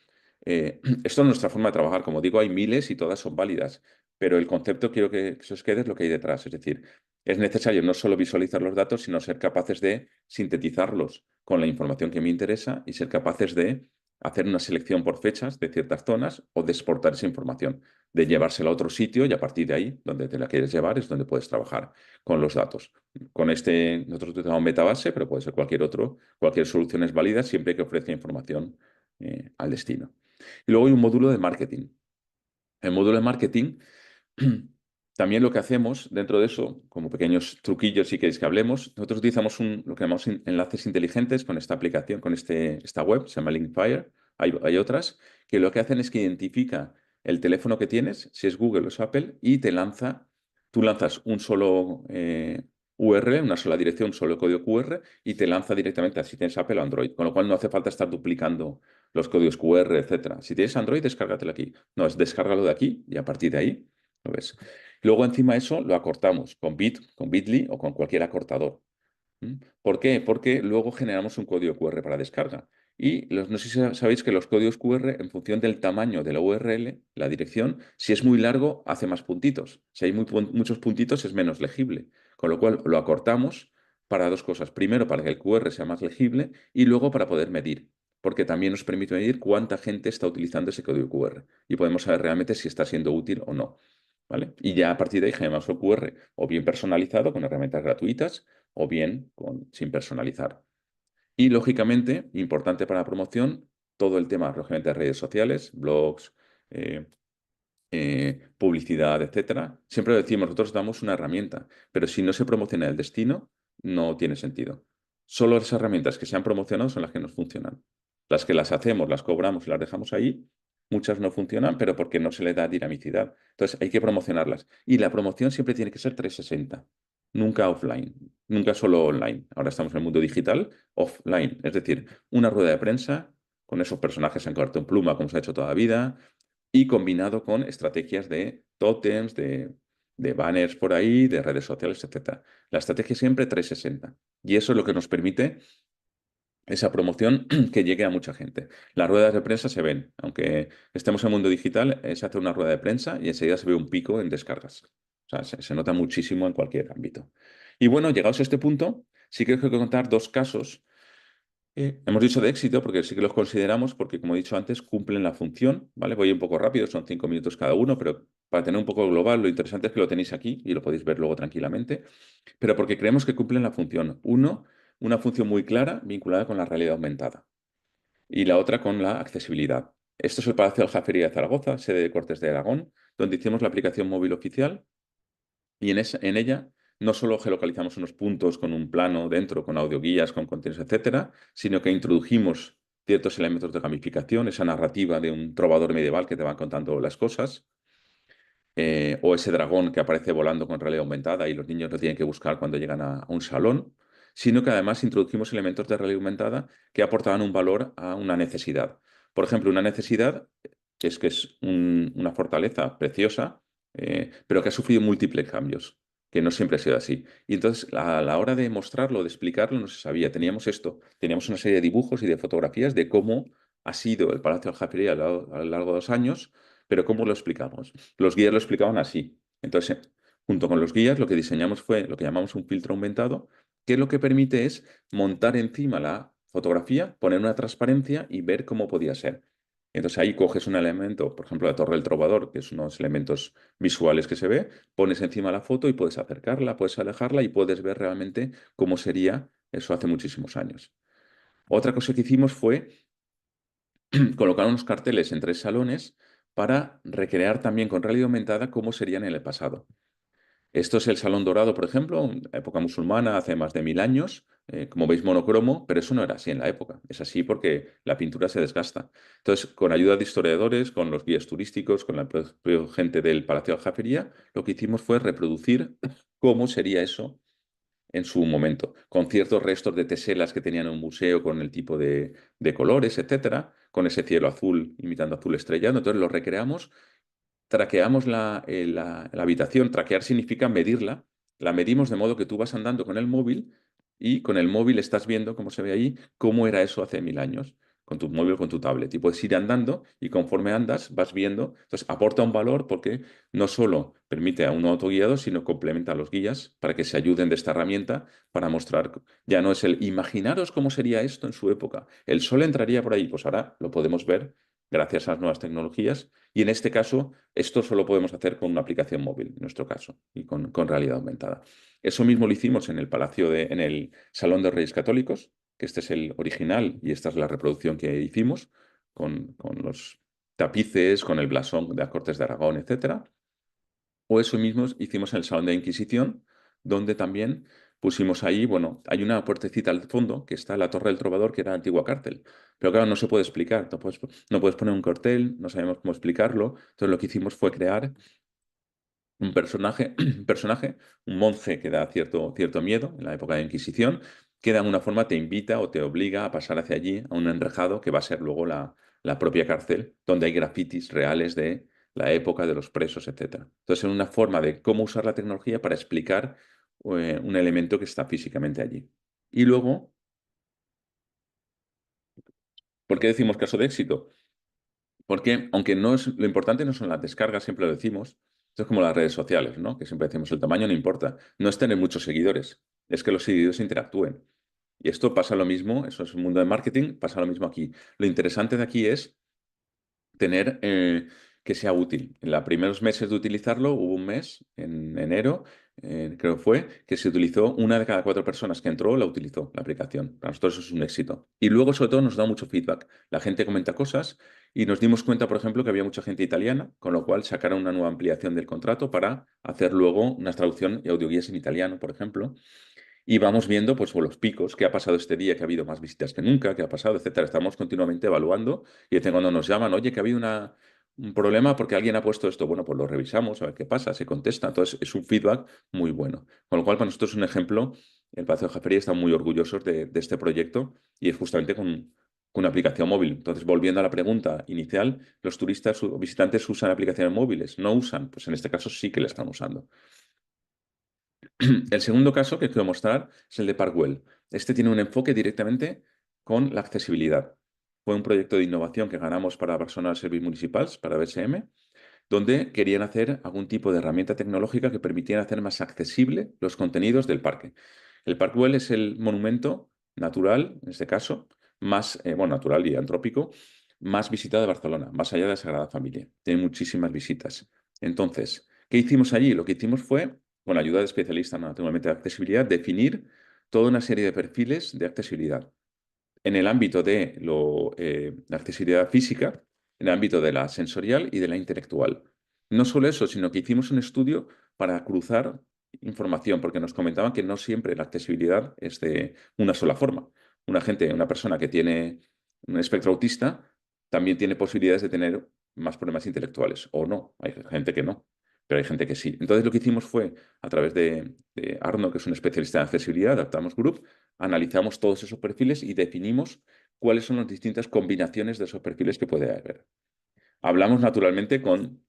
Esto es nuestra forma de trabajar. Como digo, hay miles y todas son válidas, pero el concepto quiero que se os quede es lo que hay detrás. Es decir, es necesario no solo visualizar los datos, sino ser capaces de sintetizarlos con la información que me interesa y ser capaces de hacer una selección por fechas de ciertas zonas o de exportar esa información, de llevársela a otro sitio y a partir de ahí, donde te la quieres llevar, es donde puedes trabajar con los datos. Con nosotros utilizamos Metabase, pero puede ser cualquier otro, cualquier solución es válida siempre que ofrezca información al destino. Y luego hay un módulo de marketing. El módulo de marketing, también lo que hacemos dentro de eso, como pequeños truquillos, si queréis que hablemos, nosotros utilizamos lo que llamamos enlaces inteligentes con esta aplicación, con esta web, se llama Linkfire. Hay otras que lo que hacen es que identifica el teléfono que tienes, si es Google o es Apple, y tú lanzas un solo URL, una sola dirección, un solo código QR, y te lanza directamente a si tienes Apple o Android, con lo cual no hace falta estar duplicando los códigos QR, etcétera. Si tienes Android, descárgatelo aquí. No, es descárgalo de aquí y a partir de ahí lo ves. Luego encima de eso lo acortamos con Bitly o con cualquier acortador. ¿Mm? ¿Por qué? Porque luego generamos un código QR para descarga. Y no sé si sabéis que los códigos QR, en función del tamaño de la URL, la dirección, si es muy largo, hace más puntitos. Si hay muchos puntitos, es menos legible. Con lo cual lo acortamos para dos cosas. Primero, para que el QR sea más legible y luego para poder medir. Porque también nos permite medir cuánta gente está utilizando ese código QR. Y podemos saber realmente si está siendo útil o no. ¿Vale? Y ya a partir de ahí generamos el QR o bien personalizado con herramientas gratuitas o bien sin personalizar. Y lógicamente, importante para la promoción, todo el tema, lógicamente, de redes sociales, blogs, eh, publicidad, etcétera. Siempre lo decimos, nosotros damos una herramienta, pero si no se promociona el destino, no tiene sentido. Solo las herramientas que se han promocionado son las que nos funcionan. Las que las hacemos, las cobramos y las dejamos ahí, muchas no funcionan, pero porque no se les da dinamicidad. Entonces hay que promocionarlas. Y la promoción siempre tiene que ser 360, nunca offline, nunca solo online. Ahora estamos en el mundo digital, offline. Es decir, una rueda de prensa con esos personajes en cartón pluma, como se ha hecho toda la vida, y combinado con estrategias de tótems, de banners por ahí, de redes sociales, etcétera. La estrategia siempre 360. Y eso es lo que nos permite esa promoción que llegue a mucha gente. Las ruedas de prensa se ven, aunque estemos en el mundo digital, se hace una rueda de prensa y enseguida se ve un pico en descargas. O sea, se nota muchísimo en cualquier ámbito. Y bueno, llegados a este punto, sí que tengo que contar dos casos. Hemos dicho de éxito porque sí que los consideramos porque, como he dicho antes, cumplen la función, ¿vale? Voy un poco rápido, son 5 minutos cada uno, pero para tener un poco global, lo interesante es que lo tenéis aquí y lo podéis ver luego tranquilamente, pero porque creemos que cumplen la función. Uno, una función muy clara vinculada con la realidad aumentada y la otra con la accesibilidad. Esto es el Palacio de Aljafería de Zaragoza, sede de Cortes de Aragón, donde hicimos la aplicación móvil oficial y en ella no solo geolocalizamos unos puntos con un plano dentro, con audioguías, con contenidos, etcétera, sino que introdujimos ciertos elementos de gamificación, esa narrativa de un trovador medieval que te va contando las cosas, o ese dragón que aparece volando con realidad aumentada y los niños lo tienen que buscar cuando llegan a un salón, sino que además introdujimos elementos de realidad aumentada que aportaban un valor a una necesidad. Por ejemplo, una necesidad que es una fortaleza preciosa, pero que ha sufrido múltiples cambios, que no siempre ha sido así. Y entonces, a la hora de mostrarlo, de explicarlo, no se sabía. Teníamos esto, teníamos una serie de dibujos y de fotografías de cómo ha sido el Palacio de Aljafería a lo largo de los años, pero ¿cómo lo explicamos? Los guías lo explicaban así. Entonces, junto con los guías, lo que diseñamos fue lo que llamamos un filtro aumentado, que lo que permite es montar encima la fotografía, poner una transparencia y ver cómo podía ser. Entonces ahí coges un elemento, por ejemplo, la Torre del Trovador, que es unos elementos visuales que se ve, pones encima la foto y puedes acercarla, puedes alejarla y puedes ver realmente cómo sería eso hace muchísimos años. Otra cosa que hicimos fue colocar unos carteles en 3 salones para recrear también con realidad aumentada cómo serían en el pasado. Esto es el Salón Dorado, por ejemplo, en la época musulmana, hace más de 1000 años, como veis monocromo, pero eso no era así en la época. Es así porque la pintura se desgasta. Entonces, con ayuda de historiadores, con los guías turísticos, con la propia gente del Palacio de Aljafería, lo que hicimos fue reproducir cómo sería eso en su momento, con ciertos restos de teselas que tenían en un museo, con el tipo de colores, etcétera, con ese cielo azul imitando azul estrellado. Entonces lo recreamos, traqueamos la habitación. Traquear significa medirla. La medimos de modo que tú vas andando con el móvil y con el móvil estás viendo cómo se ve ahí, cómo era eso hace 1000 años, con tu móvil, con tu tablet. Y puedes ir andando y conforme andas vas viendo. Entonces aporta un valor porque no solo permite a un autoguiado, sino complementa a los guías para que se ayuden de esta herramienta para mostrar. Ya no es el imaginaros cómo sería esto en su época. El sol entraría por ahí. Pues ahora lo podemos ver gracias a las nuevas tecnologías. Y en este caso, esto solo podemos hacer con una aplicación móvil, en nuestro caso, y con realidad aumentada. Eso mismo lo hicimos en el en el Salón de Reyes Católicos, que este es el original y esta es la reproducción que hicimos, con los tapices, con el blasón de las Cortes de Aragón, etcétera. O eso mismo hicimos en el Salón de la Inquisición, donde también pusimos ahí, bueno, hay una puertecita al fondo que está la Torre del Trovador, que era la antigua cárcel. Pero claro, no se puede explicar, no puedes poner un cartel, no sabemos cómo explicarlo. Entonces lo que hicimos fue crear un personaje, un monje que da cierto miedo en la época de la Inquisición, que de alguna forma te invita o te obliga a pasar hacia allí, a un enrejado que va a ser luego la propia cárcel, donde hay grafitis reales de la época de los presos, etcétera. Entonces, es una forma de cómo usar la tecnología para explicar un elemento que está físicamente allí. Y luego, ¿por qué decimos caso de éxito? Porque aunque no es, lo importante no son las descargas, siempre lo decimos, esto es como las redes sociales, ¿no? Que siempre decimos, el tamaño no importa, no es tener muchos seguidores, es que los seguidores interactúen. Y esto pasa lo mismo, eso es un mundo de marketing, pasa lo mismo aquí. Lo interesante de aquí es tener que sea útil. En los primeros meses de utilizarlo, hubo un mes, en enero, creo que fue, que se utilizó, una de cada 4 personas que entró la utilizó, la aplicación. Para nosotros eso es un éxito. Y luego, sobre todo, nos da mucho feedback. La gente comenta cosas y nos dimos cuenta, por ejemplo, que había mucha gente italiana, con lo cual sacaron una nueva ampliación del contrato para hacer luego una traducción y audioguías en italiano, por ejemplo. Y vamos viendo pues, los picos, qué ha pasado este día, que ha habido más visitas que nunca, qué ha pasado, etcétera. Estamos continuamente evaluando y de vez en cuando nos llaman, oye, que ha habido un problema porque alguien ha puesto esto. Bueno, pues lo revisamos, a ver qué pasa, se contesta. Entonces, es un feedback muy bueno. Con lo cual, para nosotros es un ejemplo. El Palacio de Jafería está muy orgullosos de este proyecto y es justamente con una aplicación móvil. Entonces, volviendo a la pregunta inicial, los turistas o visitantes usan aplicaciones móviles, no usan, pues en este caso sí que la están usando. El segundo caso que quiero mostrar es el de Parkwell. Este tiene un enfoque directamente con la accesibilidad. Fue un proyecto de innovación que ganamos para Personal Service Municipals, para BSM, donde querían hacer algún tipo de herramienta tecnológica que permitiera hacer más accesible los contenidos del parque. El Parkwell es el monumento natural, en este caso, más, bueno, natural y antrópico, más visitado de Barcelona, más allá de la Sagrada Familia. Tiene muchísimas visitas. Entonces, ¿qué hicimos allí? Lo que hicimos fue, con ayuda de especialistas naturalmente de accesibilidad, definir toda una serie de perfiles de accesibilidad en el ámbito de la accesibilidad física, en el ámbito de la sensorial y de la intelectual. No solo eso, sino que hicimos un estudio para cruzar información, porque nos comentaban que no siempre la accesibilidad es de una sola forma. Una persona que tiene un espectro autista también tiene posibilidades de tener más problemas intelectuales, o no, hay gente que no, pero hay gente que sí. Entonces lo que hicimos fue, a través de Arno, que es un especialista en accesibilidad, Adaptamos Group, analizamos todos esos perfiles y definimos cuáles son las distintas combinaciones de esos perfiles que puede haber. Hablamos naturalmente con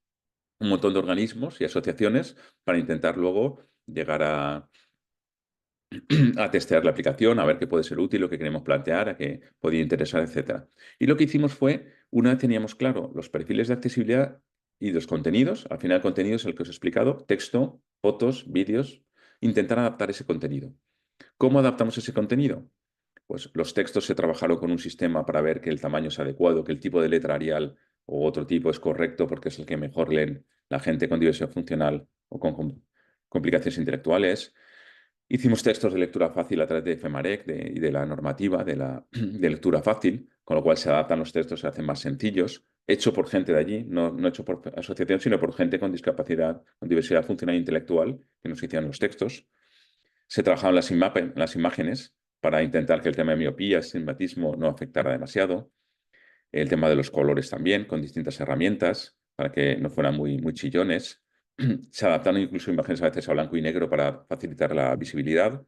un montón de organismos y asociaciones para intentar luego llegar a testear la aplicación, a ver qué puede ser útil, lo que queremos plantear, a qué podría interesar, etcétera. Y lo que hicimos fue, una vez teníamos claro los perfiles de accesibilidad y los contenidos, al final el contenido es el que os he explicado, texto, fotos, vídeos, intentar adaptar ese contenido. ¿Cómo adaptamos ese contenido? Pues los textos se trabajaron con un sistema para ver que el tamaño es adecuado, que el tipo de letra Arial o otro tipo es correcto porque es el que mejor leen la gente con diversidad funcional o con complicaciones intelectuales. Hicimos textos de lectura fácil a través de FEMAREC y de la normativa de lectura fácil, con lo cual se adaptan los textos, se hacen más sencillos, hecho por gente de allí, no hecho por asociación, sino por gente con discapacidad, con diversidad funcional e intelectual, que nos hicieron los textos. Se trabajaron las imágenes para intentar que el tema de miopía, astigmatismo no afectara demasiado. El tema de los colores también, con distintas herramientas para que no fueran muy chillones. Se adaptaron incluso imágenes a veces a blanco y negro para facilitar la visibilidad.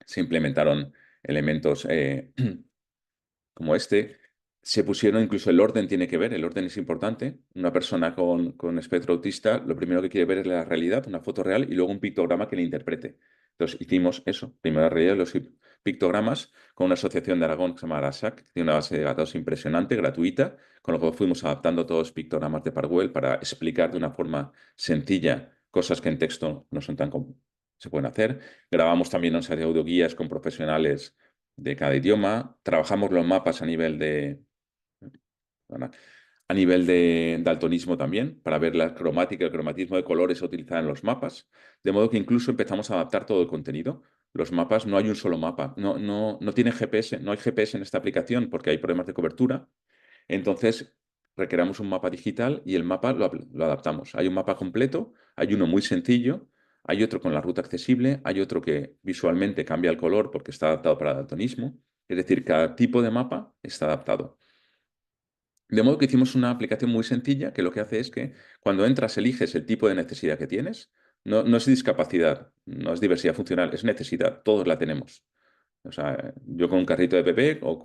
Se implementaron elementos como este. Se pusieron, incluso el orden tiene que ver, el orden es importante. Una persona con espectro autista, lo primero que quiere ver es la realidad, una foto real, y luego un pictograma que le interprete. Entonces hicimos eso, primero la realidad, los pictogramas, con una asociación de Aragón que se llama Arasac, que tiene una base de datos impresionante, gratuita, con lo que fuimos adaptando todos los pictogramas de Parkwell para explicar de una forma sencilla cosas que en texto no son se pueden hacer. Grabamos también una serie de audioguías con profesionales de cada idioma. Trabajamos los mapas a nivel de daltonismo también, para ver la cromática, el cromatismo de colores a utilizar en los mapas, de modo que incluso empezamos a adaptar todo el contenido. Los mapas, no hay un solo mapa, no tiene GPS, no hay GPS en esta aplicación porque hay problemas de cobertura. Entonces, requeramos un mapa digital y el mapa lo adaptamos. Hay un mapa completo, hay uno muy sencillo, hay otro con la ruta accesible, hay otro que visualmente cambia el color porque está adaptado para daltonismo. Es decir, cada tipo de mapa está adaptado. De modo que hicimos una aplicación muy sencilla que lo que hace es que cuando entras eliges el tipo de necesidad que tienes. No es discapacidad, no es diversidad funcional, es necesidad. Todos la tenemos. O sea, yo con un carrito de bebé o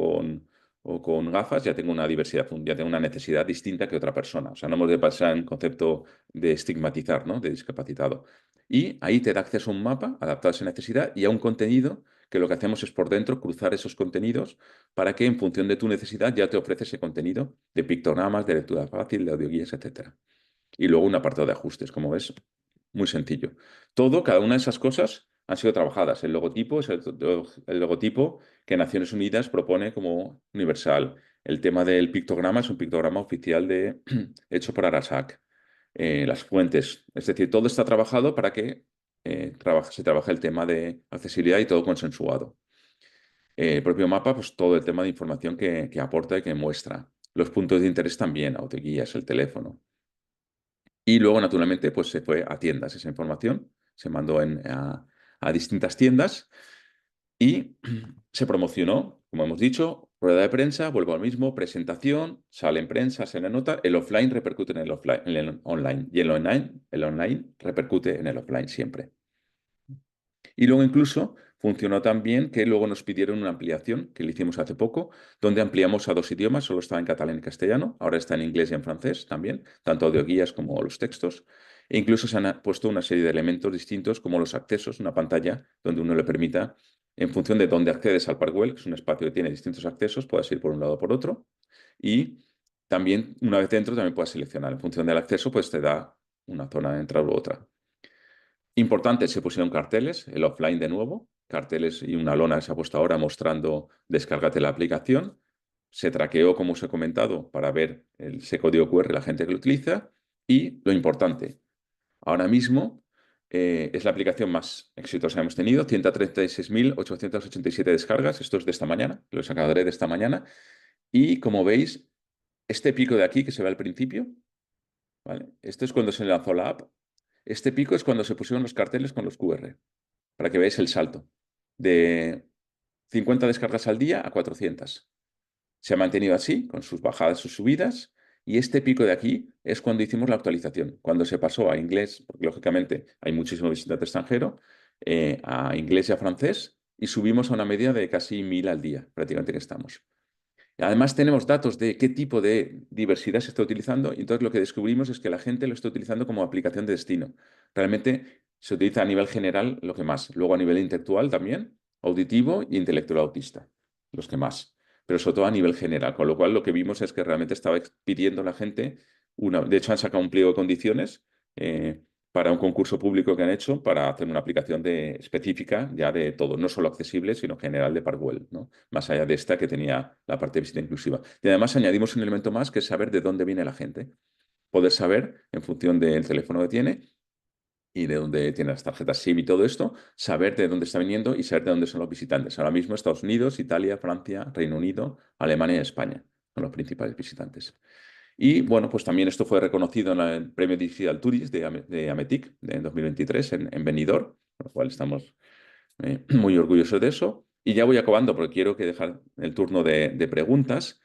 con gafas ya tengo una diversidad, ya tengo una necesidad distinta que otra persona. O sea, no hemos de pasar en concepto de estigmatizar, ¿no? De discapacitado. Y ahí te da acceso a un mapa adaptado a esa necesidad y a un contenido que lo que hacemos es por dentro cruzar esos contenidos para que en función de tu necesidad ya te ofrece ese contenido de pictogramas, de lectura fácil, de audioguías, etcétera. Y luego un apartado de ajustes, como ves, muy sencillo. Cada una de esas cosas han sido trabajadas. El logotipo es el logotipo que Naciones Unidas propone como universal. El tema del pictograma es un pictograma oficial hecho por Arasac. Las fuentes, es decir, todo está trabajado para que se trabaje el tema de accesibilidad y todo consensuado. El propio mapa, pues todo el tema de información que aporta y que muestra. Los puntos de interés también, autoguías, el teléfono. Y luego, naturalmente, pues se fue a tiendas esa información, se mandó a distintas tiendas y se promocionó, como hemos dicho, rueda de prensa, vuelvo al mismo, presentación, sale en prensa, se le nota, el offline repercute en el, offline, en el online y el online repercute en el offline siempre. Y luego incluso funcionó tan bien que luego nos pidieron una ampliación, que le hicimos hace poco, donde ampliamos a 2 idiomas, solo estaba en catalán y castellano, ahora está en inglés y en francés también, tanto audioguías como los textos. E incluso se han puesto una serie de elementos distintos como los accesos, una pantalla donde uno le permita, en función de dónde accedes al Parkwell, que es un espacio que tiene distintos accesos, puedas ir por un lado o por otro. Y también, una vez dentro, también puedes seleccionar. En función del acceso, pues te da una zona de entrada u otra. Importante, se pusieron carteles, el offline de nuevo, carteles y una lona que se ha puesto ahora mostrando descárgate la aplicación. Se traqueó, como os he comentado, para ver ese código QR, la gente que lo utiliza. Y lo importante, ahora mismo es la aplicación más exitosa que hemos tenido, 136.887 descargas. Esto es de esta mañana, lo sacaré de esta mañana. Y como veis, este pico de aquí que se ve al principio, ¿vale? Esto es cuando se lanzó la app. Este pico es cuando se pusieron los carteles con los QR, para que veáis el salto de 50 descargas al día a 400. Se ha mantenido así, con sus bajadas, sus subidas, y este pico de aquí es cuando hicimos la actualización, cuando se pasó a inglés, porque lógicamente hay muchísimo visitante extranjero, a inglés y a francés, y subimos a una media de casi 1000 al día, prácticamente que estamos. Además, tenemos datos de qué tipo de diversidad se está utilizando y entonces lo que descubrimos es que la gente lo está utilizando como aplicación de destino. Realmente se utiliza a nivel general lo que más. Luego a nivel intelectual también, auditivo y intelectual autista, los que más. Pero sobre todo a nivel general, con lo cual lo que vimos es que realmente estaba pidiendo la gente una... De hecho, han sacado un pliego de condiciones para un concurso público que han hecho para hacer una aplicación específica ya de todo, no solo accesible, sino general de Parkwell, ¿no? Más allá de esta que tenía la parte de visita inclusiva. Y además añadimos un elemento más que es saber de dónde viene la gente. Poder saber, en función del teléfono que tiene y de dónde tiene las tarjetas SIM y todo esto, saber de dónde está viniendo y saber de dónde son los visitantes. Ahora mismo Estados Unidos, Italia, Francia, Reino Unido, Alemania y España son los principales visitantes. Y bueno, pues también esto fue reconocido en el Premio Digital Tourist de Ametic en 2023 en Benidorm, por lo cual estamos muy orgullosos de eso. Y ya voy acabando porque quiero que dejar el turno de preguntas.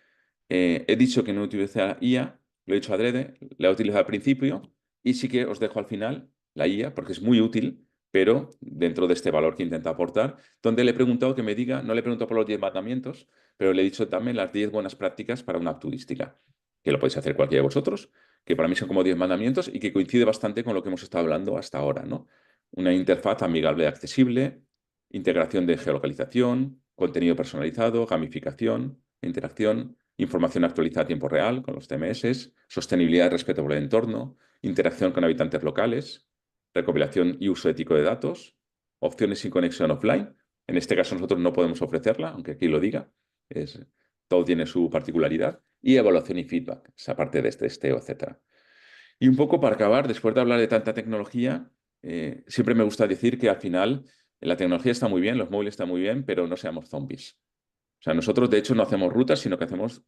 He dicho que no utiliza IA, lo he dicho adrede, la he utilizado al principio y sí que os dejo al final la IA porque es muy útil, pero dentro de este valor que intenta aportar, donde le he preguntado que me diga, no le he preguntado por los 10 mandamientos, pero le he dicho también las 10 buenas prácticas para una app turística, que lo podéis hacer cualquiera de vosotros, que para mí son como 10 mandamientos y que coincide bastante con lo que hemos estado hablando hasta ahora, ¿no? Una interfaz amigable y accesible, integración de geolocalización, contenido personalizado, gamificación, interacción, información actualizada a tiempo real con los TMS, sostenibilidad y respeto por el entorno, interacción con habitantes locales, recopilación y uso ético de datos, opciones sin conexión offline. En este caso nosotros no podemos ofrecerla, aunque aquí lo diga. Todo tiene su particularidad. Y evaluación y feedback, esa parte de testeo, etc. Y un poco para acabar, después de hablar de tanta tecnología, siempre me gusta decir que al final la tecnología está muy bien, los móviles están muy bien, pero no seamos zombies. O sea, nosotros de hecho no hacemos rutas, sino que hacemos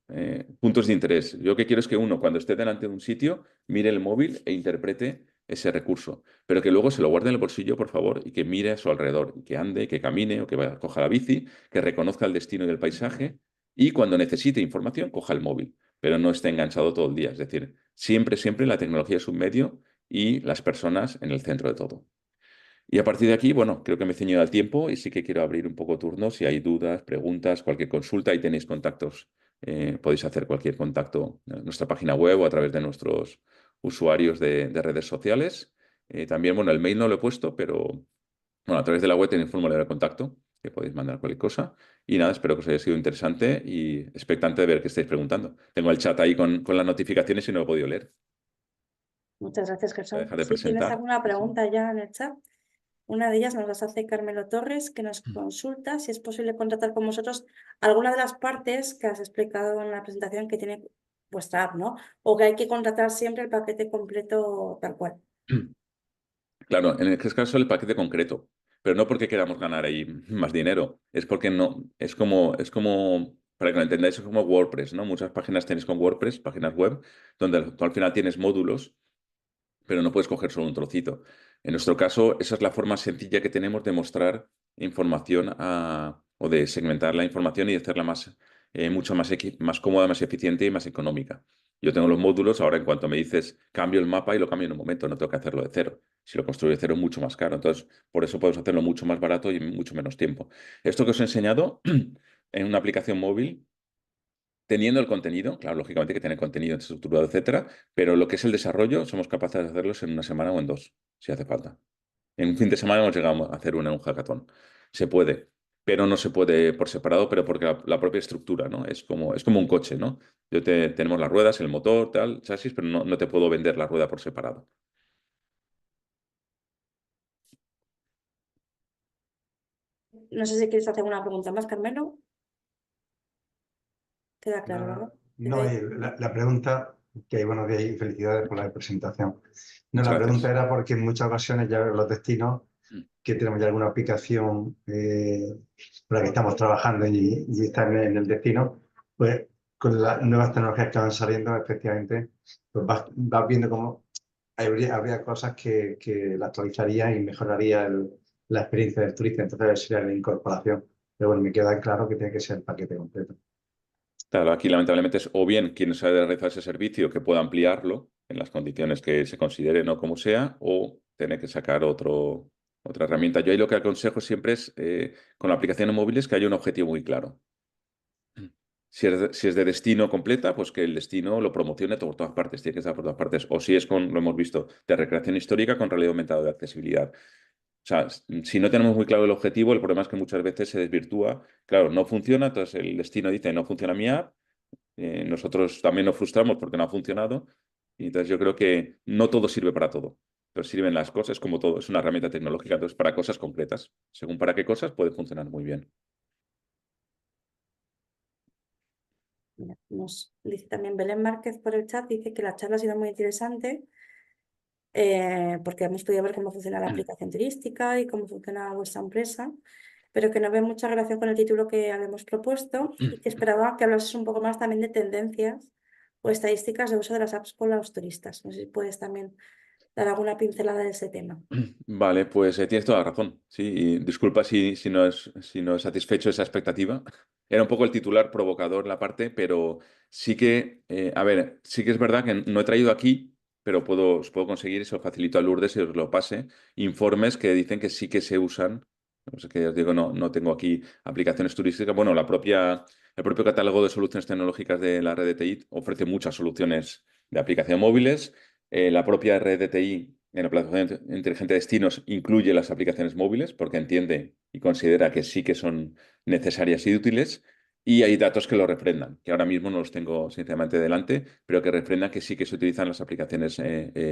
puntos de interés. Yo lo que quiero es que uno, cuando esté delante de un sitio, mire el móvil e interprete ese recurso, pero que luego se lo guarde en el bolsillo, por favor, y que mire a su alrededor, y que ande, que camine o que vaya, coja la bici, que reconozca el destino y el paisaje, y cuando necesite información, coja el móvil, pero no esté enganchado todo el día. Es decir, siempre, siempre la tecnología es un medio y las personas en el centro de todo. Y a partir de aquí, bueno, creo que me he ceñido al tiempo y sí que quiero abrir un poco turnos. Si hay dudas, preguntas, cualquier consulta, ahí tenéis contactos. Podéis hacer cualquier contacto en nuestra página web o a través de nuestros usuarios de redes sociales. También, bueno, el mail no lo he puesto, pero bueno, a través de la web tenéis un formulario de contacto que podéis mandar cualquier cosa. Y nada, espero que os haya sido interesante y expectante de ver qué estáis preguntando. Tengo el chat ahí con las notificaciones y no lo he podido leer.
Muchas gracias,
Voy a
Gerson.
dejar de
Si tienes
presentar.
alguna pregunta ya en el chat, una de ellas nos las hace Carmelo Torres, que nos consulta si es posible contratar con vosotros alguna de las partes que has explicado en la presentación que tiene vuestra app, ¿no? O que hay que contratar siempre el paquete completo tal cual.
Claro, en este caso el paquete concreto, pero no porque queramos ganar ahí más dinero, es porque no, es como, para que lo entendáis, es como WordPress, ¿no? Muchas páginas tenéis con WordPress, páginas web, donde tú al final tienes módulos, pero no puedes coger solo un trocito. En nuestro caso, esa es la forma sencilla que tenemos de mostrar información o de segmentar la información y de hacerla mucho más cómoda, más eficiente y más económica. Yo tengo los módulos, ahora en cuanto me dices cambio el mapa y lo cambio en un momento, no tengo que hacerlo de cero. Si lo construyo de cero es mucho más caro. Entonces, por eso podemos hacerlo mucho más barato y en mucho menos tiempo. Esto que os he enseñado en una aplicación móvil, teniendo el contenido, claro, lógicamente que tiene contenido estructurado, etcétera, pero lo que es el desarrollo, somos capaces de hacerlos en una semana o en dos, si hace falta. En un fin de semana hemos llegado a hacer una en un hackathon. Se puede, pero no se puede por separado, pero porque la propia estructura, ¿no? Es como un coche, ¿no? Tenemos las ruedas, el motor, tal, chasis, pero no te puedo vender la rueda por separado.
No sé si quieres hacer una pregunta más, Carmelo. Queda claro, ¿verdad?
No, la pregunta, que buenos días y felicidades por la presentación. No,
Muchas
la pregunta
gracias.
era porque en muchas ocasiones ya los destinos,
Mm.
que tenemos ya alguna aplicación por la que estamos trabajando y están en el destino, pues con las nuevas tecnologías que van saliendo, efectivamente, pues vas viendo cómo habría cosas que la actualizaría y mejoraría la experiencia del turista. Entonces sería la incorporación. Pero bueno, me queda claro que tiene que ser el paquete completo.
Claro, aquí lamentablemente es o bien quien sabe realizar ese servicio que pueda ampliarlo en las condiciones que se consideren o como sea, o tener que sacar otra herramienta. Yo ahí lo que aconsejo siempre es, con aplicaciones móviles, que haya un objetivo muy claro. Si es de destino completa, pues que el destino lo promocione por todas partes, tiene que estar por todas partes. O si es lo hemos visto, de recreación histórica con realidad aumentada de accesibilidad. O sea, si no tenemos muy claro el objetivo, el problema es que muchas veces se desvirtúa. Claro, no funciona, entonces el destino dice, no funciona mi app, nosotros también nos frustramos porque no ha funcionado. Y entonces yo creo que no todo sirve para todo, pero sirven las cosas como todo. Es una herramienta tecnológica, entonces para cosas concretas. Según para qué cosas puede funcionar muy bien.
Mira, nos dice también Belén Márquez por el chat, dice que la charla ha sido muy interesante porque hemos podido ver cómo funciona la aplicación turística y cómo funciona vuestra empresa, pero que no ve mucha relación con el título que habíamos propuesto y que esperaba que hablases un poco más también de tendencias o estadísticas de uso de las apps con los turistas. No sé si puedes también dar alguna pincelada de ese tema.
Vale, pues tienes toda la razón. Sí, y disculpa si no es satisfecho esa expectativa. Era un poco el titular provocador la parte, pero sí que, a ver, sí que es verdad que no he traído aquí, pero os puedo conseguir, y se lo facilito a Lourdes y os lo pase, informes que dicen que sí que se usan. No sé qué os digo, no tengo aquí aplicaciones turísticas. Bueno, el propio catálogo de soluciones tecnológicas de la red de TI ofrece muchas soluciones de aplicación móviles. La propia red de TI en la plataforma inteligente de destinos incluye las aplicaciones móviles porque entiende y considera que sí que son necesarias y útiles. Y hay datos que lo refrendan, que ahora mismo no los tengo sinceramente delante, pero que refrendan que sí que se utilizan las aplicaciones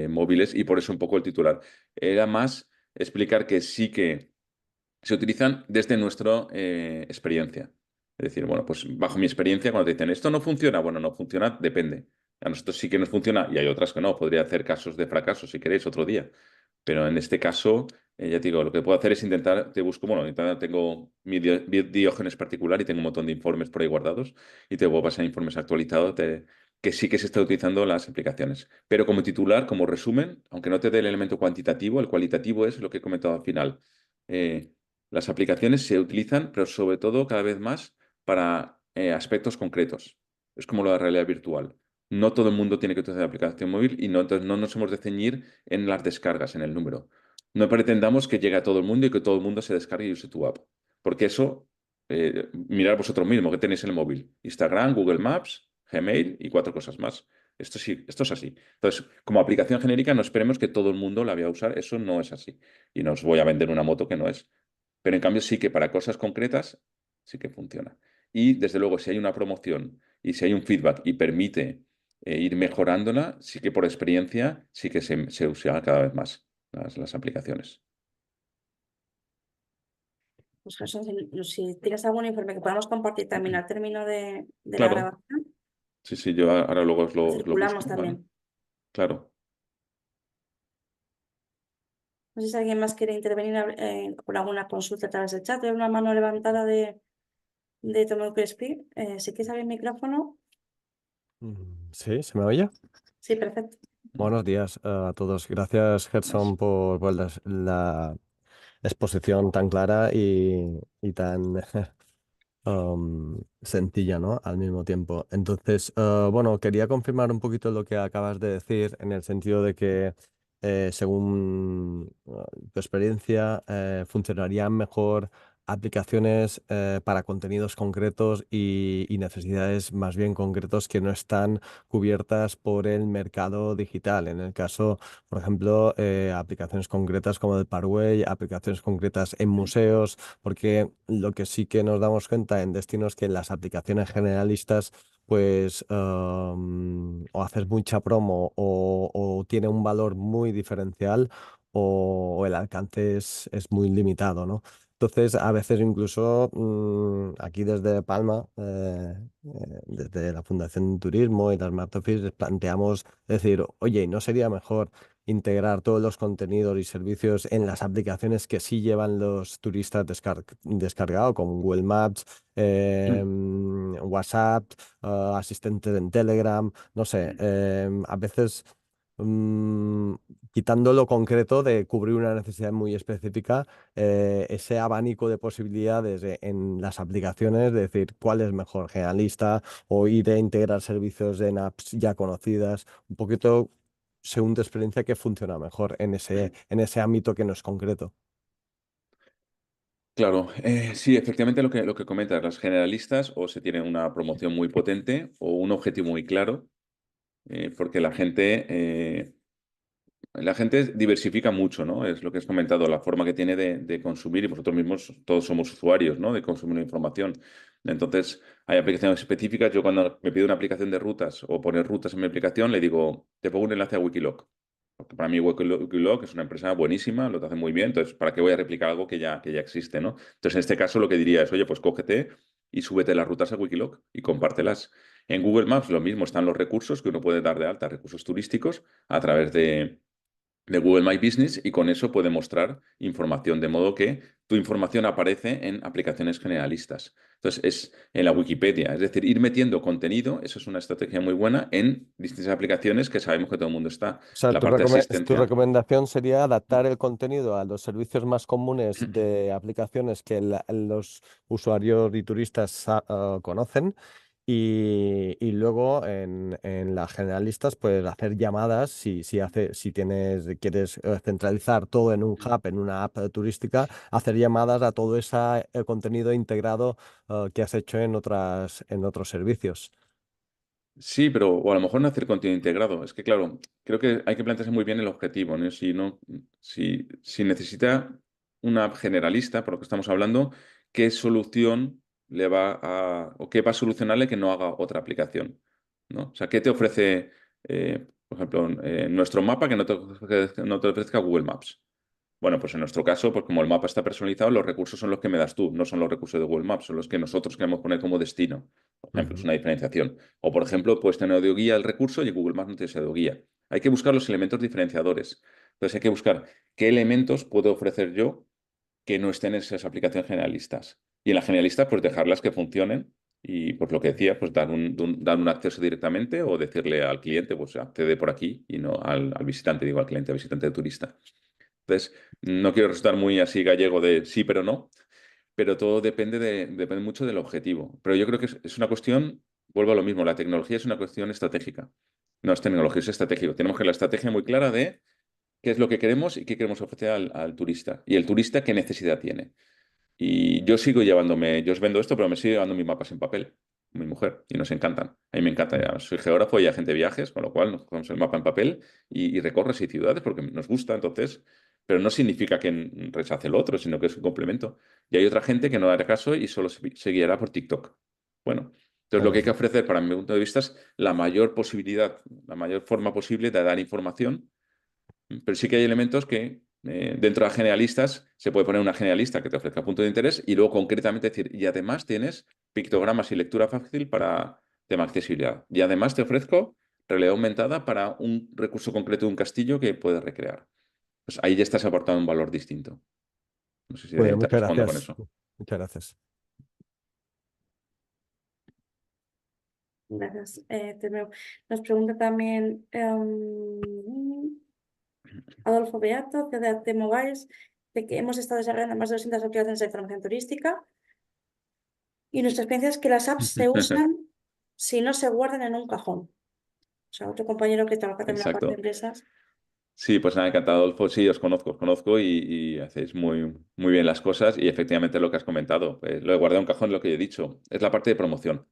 móviles y por eso un poco el titular. Era más explicar que sí que se utilizan desde nuestra experiencia. Es decir, bueno, pues bajo mi experiencia, cuando te dicen esto no funciona, bueno, no funciona, depende. A nosotros sí que nos funciona y hay otras que no. Podría hacer casos de fracaso si queréis otro día. Pero en este caso, ya te digo, lo que puedo hacer es intentar, te busco, bueno, tengo mi Diógenes particular y tengo un montón de informes por ahí guardados y te puedo pasar informes actualizados que sí que se está utilizando las aplicaciones. Pero como titular, como resumen, aunque no te dé el elemento cuantitativo, el cualitativo es lo que he comentado al final. Eh, las aplicaciones se utilizan, pero sobre todo cada vez más para aspectos concretos. Es como la realidad virtual. No todo el mundo tiene que utilizar la aplicación móvil y entonces no nos hemos de ceñir en las descargas, en el número. No pretendamos que llegue a todo el mundo y que todo el mundo se descargue y use tu app. Porque eso, mirad vosotros mismos que tenéis en el móvil. Instagram, Google Maps, Gmail y 4 cosas más. Esto sí, esto es así. Entonces, como aplicación genérica, no esperemos que todo el mundo la vaya a usar. Eso no es así. Y no os voy a vender una moto que no es. Pero en cambio sí que para cosas concretas sí que funciona. Y desde luego, si hay una promoción y si hay un feedback y permite ir mejorándola, sí que por experiencia sí que se usa cada vez más las aplicaciones.
Pues Jesús, si tienes algún informe que podamos compartir también al término de la
Claro,
grabación,
sí, yo ahora luego os
lo
lo
circulamos
busco, ¿vale?
también.
Claro.
No sé si alguien más quiere intervenir con alguna consulta a través del chat. Veo una mano levantada de Tomo Crespi. ¿Sí que sabe el micrófono?
Sí, ¿se me oye?
Sí, perfecto.
Buenos días a todos. Gracias, Gerson, por la exposición tan clara y tan sencilla, ¿no? Al mismo tiempo. Entonces, bueno, quería confirmar un poquito lo que acabas de decir en el sentido de que, según tu experiencia, funcionarían mejor aplicaciones para contenidos concretos y necesidades más bien concretos que no están cubiertas por el mercado digital. En el caso, por ejemplo, aplicaciones concretas como el Parkway, aplicaciones concretas en museos, porque lo que sí que nos damos cuenta en Destino es que las aplicaciones generalistas, pues, o haces mucha promo o tiene un valor muy diferencial o el alcance es muy limitado, ¿no? Entonces, a veces incluso aquí desde Palma, desde la Fundación Turismo y las Smart Office, planteamos decir, oye, ¿no sería mejor integrar todos los contenidos y servicios en las aplicaciones que sí llevan los turistas descargados, como Google Maps, WhatsApp, asistentes en Telegram, no sé, a veces mm, quitando lo concreto de cubrir una necesidad muy específica, ese abanico de posibilidades en las aplicaciones, de decir cuál es mejor, generalista o ir a integrar servicios en apps ya conocidas, un poquito según tu experiencia, que funciona mejor en ese ámbito que no es concreto.
Claro, sí, efectivamente lo que comentas, las generalistas o se tiene una promoción muy potente o un objetivo muy claro, porque la gente diversifica mucho, ¿no? Es lo que has comentado, la forma que tiene de consumir y vosotros mismos todos somos usuarios, ¿no? De consumir información. Entonces, hay aplicaciones específicas. Yo cuando me pido una aplicación de rutas o poner rutas en mi aplicación, le digo, te pongo un enlace a Wikiloc. Porque para mí Wikiloc es una empresa buenísima, lo hace muy bien. Entonces, ¿para qué voy a replicar algo que ya existe, ¿no? Entonces, en este caso lo que diría es, oye, pues cógete y súbete las rutas a Wikiloc y compártelas. En Google Maps lo mismo, están los recursos que uno puede dar de alta, recursos turísticos, a través de Google My Business y con eso puede mostrar información, de modo que tu información aparece en aplicaciones generalistas. Entonces, es en la Wikipedia, es decir, ir metiendo contenido, eso es una estrategia muy buena en distintas aplicaciones que sabemos que todo el mundo está.
O sea,
La parte de
tu
asistencia.
recomendación sería adaptar el contenido a los servicios más comunes de aplicaciones que los usuarios y turistas conocen y luego en las generalistas pues hacer llamadas si quieres centralizar todo en un hub, en una app turística, hacer llamadas a todo ese contenido integrado que has hecho en otros servicios.
Sí, pero o a lo mejor no hacer contenido integrado. Es que, claro, creo que hay que plantearse muy bien el objetivo, ¿no? Si necesita una app generalista, por lo que estamos hablando, ¿qué solución le va o qué va a solucionarle que no haga otra aplicación? ¿No? O sea, ¿qué te ofrece, por ejemplo, nuestro mapa que no te ofrezca Google Maps? Bueno, pues en nuestro caso, pues como el mapa está personalizado, los recursos son los que me das tú, no son los recursos de Google Maps, son los que nosotros queremos poner como destino. Por ejemplo, es
Ujú.
una diferenciación. O, por ejemplo, puedes tener audioguía el recurso y Google Maps no tiene esa audioguía. Hay que buscar los elementos diferenciadores. Entonces hay que buscar qué elementos puedo ofrecer yo que no estén en esas aplicaciones generalistas. Y en las generalistas, pues dejarlas que funcionen y, pues lo que decía, pues dar un acceso directamente o decirle al cliente, pues accede por aquí y no al visitante, digo al cliente, al visitante turista. Entonces, no quiero resultar muy así gallego de sí, pero no, pero todo depende mucho del objetivo. Pero yo creo que es una cuestión, vuelvo a lo mismo, la tecnología es una cuestión estratégica. No es tecnología, es estratégico. Tenemos que la estrategia muy clara de qué es lo que queremos y qué queremos ofrecer al turista. Y el turista qué necesidad tiene. Y yo sigo llevándome, yo os vendo esto, pero me sigo llevando mis mapas en papel, mi mujer, y nos encantan. A mí me encanta, ya soy geógrafo y agente de viajes, con lo cual nos cogemos el mapa en papel y recorres y ciudades porque nos gusta, entonces, pero no significa que rechace el otro, sino que es un complemento. Y hay otra gente que no dará caso y solo se guiará por TikTok. Bueno, entonces lo que hay que
Correcto.
ofrecer, para mi punto de vista, es la mayor posibilidad, la mayor forma posible de dar información, pero sí que hay elementos que dentro de las generalistas se puede poner una generalista que te ofrezca punto de interés y luego concretamente decir, y además tienes pictogramas y lectura fácil para tema accesibilidad. Y además te ofrezco realidad aumentada para un recurso concreto de un castillo que puedes recrear. Pues ahí ya estás aportando un valor distinto. No sé si
Muy bien,
te
muchas
respondo con
gracias.
eso.
Muchas gracias.
Gracias. Nos pregunta también Adolfo Beato, de T-Mobiles, de que hemos estado desarrollando más de 200 aplicaciones de información turística y nuestra experiencia es que las apps se usan si no se guardan en un cajón. O sea, otro compañero que trabaja también en la parte de
Exacto.
empresas.
Sí, pues nada, encantado, Adolfo. Sí, os conozco y hacéis muy bien las cosas y efectivamente lo que has comentado, lo de guardar un cajón, lo que yo he dicho, es la parte de promoción,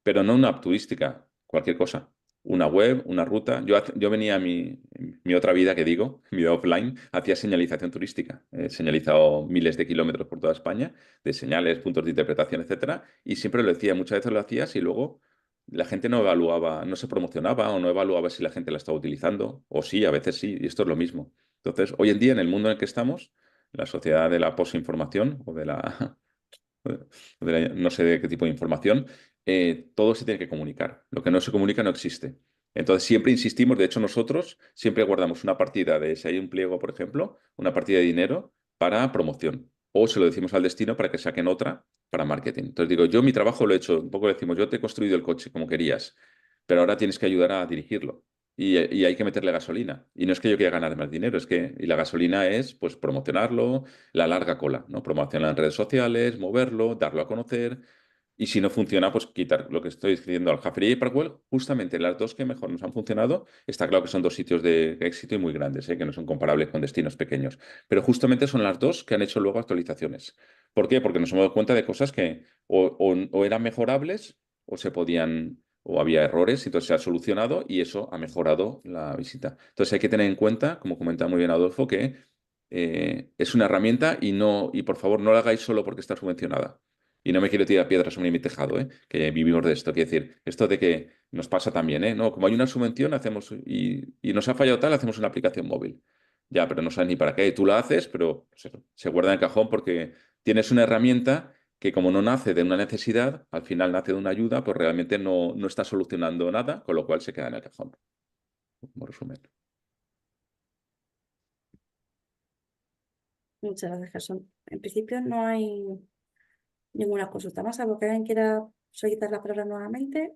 pero no una app turística, cualquier cosa. Una web, una ruta. Yo venía a mi otra vida, que digo, mi vida offline, hacía señalización turística. He señalizado miles de kilómetros por toda España, de señales, puntos de interpretación, etcétera, y siempre lo decía, muchas veces lo hacías y luego la gente no evaluaba, no se promocionaba o no evaluaba si la gente la estaba utilizando, o sí, a veces sí, y esto es lo mismo. Entonces, hoy en día, en el mundo en el que estamos, la sociedad de la posinformación o de la no sé de qué tipo de información, todo se tiene que comunicar. Lo que no se comunica no existe. Entonces, siempre insistimos, de hecho, nosotros siempre guardamos una partida de, si hay un pliego, por ejemplo, una partida de dinero para promoción. O se lo decimos al destino para que saquen otra para marketing. Entonces, digo, yo mi trabajo lo he hecho, un poco decimos, yo te he construido el coche como querías, pero ahora tienes que ayudar a dirigirlo. Y hay que meterle gasolina. Y no es que yo quiera ganar más dinero, es que y la gasolina es pues promocionarlo, la larga cola, ¿no? Promocionar en redes sociales, moverlo, darlo a conocer. Y si no funciona, pues quitar lo que estoy diciendo al Jafre y Parkwell. Justamente las dos que mejor nos han funcionado, está claro que son dos sitios de éxito y muy grandes, ¿eh? Que no son comparables con destinos pequeños. Pero justamente son las dos que han hecho luego actualizaciones. ¿Por qué? Porque nos hemos dado cuenta de cosas que o eran mejorables o se podían o había errores, entonces se ha solucionado y eso ha mejorado la visita. Entonces hay que tener en cuenta, como comentaba muy bien Adolfo, que es una herramienta y por favor no la hagáis solo porque está subvencionada. Y no me quiero tirar piedras sobre mi tejado, que vivimos de esto. Quiero decir, esto de que nos pasa también, ¿no? Como hay una subvención, hacemos y nos ha fallado tal, hacemos una aplicación móvil. Ya, pero no sabes ni para qué. Tú la haces, pero se guarda en el cajón porque tienes una herramienta que como no nace de una necesidad, al final nace de una ayuda, pues realmente no está solucionando nada, con lo cual se queda en el cajón. Como resumen.
Muchas gracias, Gerson. En principio no hay ninguna consulta más, algo que alguien quiera solicitar la palabra nuevamente.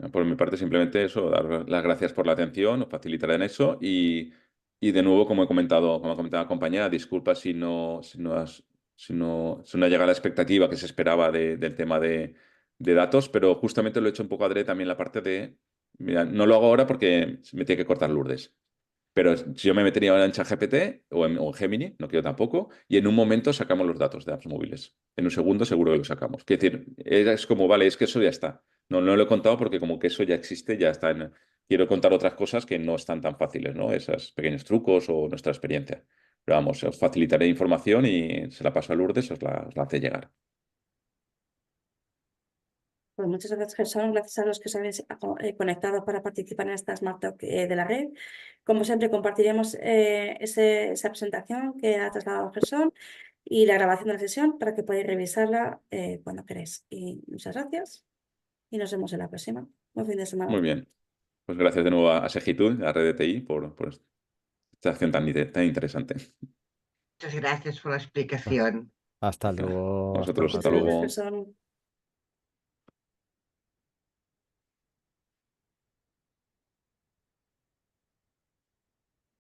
Por mi parte, simplemente eso, dar las gracias por la atención, os facilitarán eso y de nuevo, como ha comentado la compañera, disculpa si no ha llegado a la expectativa que se esperaba del tema de datos, pero justamente lo he hecho un poco adrede también la parte de, mira, no lo hago ahora porque me tiene que cortar Lourdes. Pero si yo me metería ahora en ChatGPT o en Gemini, no quiero tampoco, y en un momento sacamos los datos de apps móviles. En un segundo seguro que lo sacamos. Es decir, es como, vale, es que eso ya está. No lo he contado porque como que eso ya existe, ya está en... Quiero contar otras cosas que no están tan fáciles, ¿no? Esos pequeños trucos o nuestra experiencia. Pero vamos, os facilitaré información y se la paso a Lourdes, os la hace llegar.
Pues muchas gracias, Gerson. Gracias a los que os habéis conectado para participar en esta Smart Talk de la red. Como siempre, compartiremos esa presentación que ha trasladado Gerson y la grabación de la sesión para que podáis revisarla cuando queráis. Y muchas gracias y nos vemos en la próxima. Buen fin de semana.
Muy bien. Pues gracias de nuevo a Segitud, a la red de TI, por esta acción tan interesante.
Muchas gracias por la explicación.
Hasta luego.
Vosotros,
Muchas
hasta
gracias,
luego.
Gerson.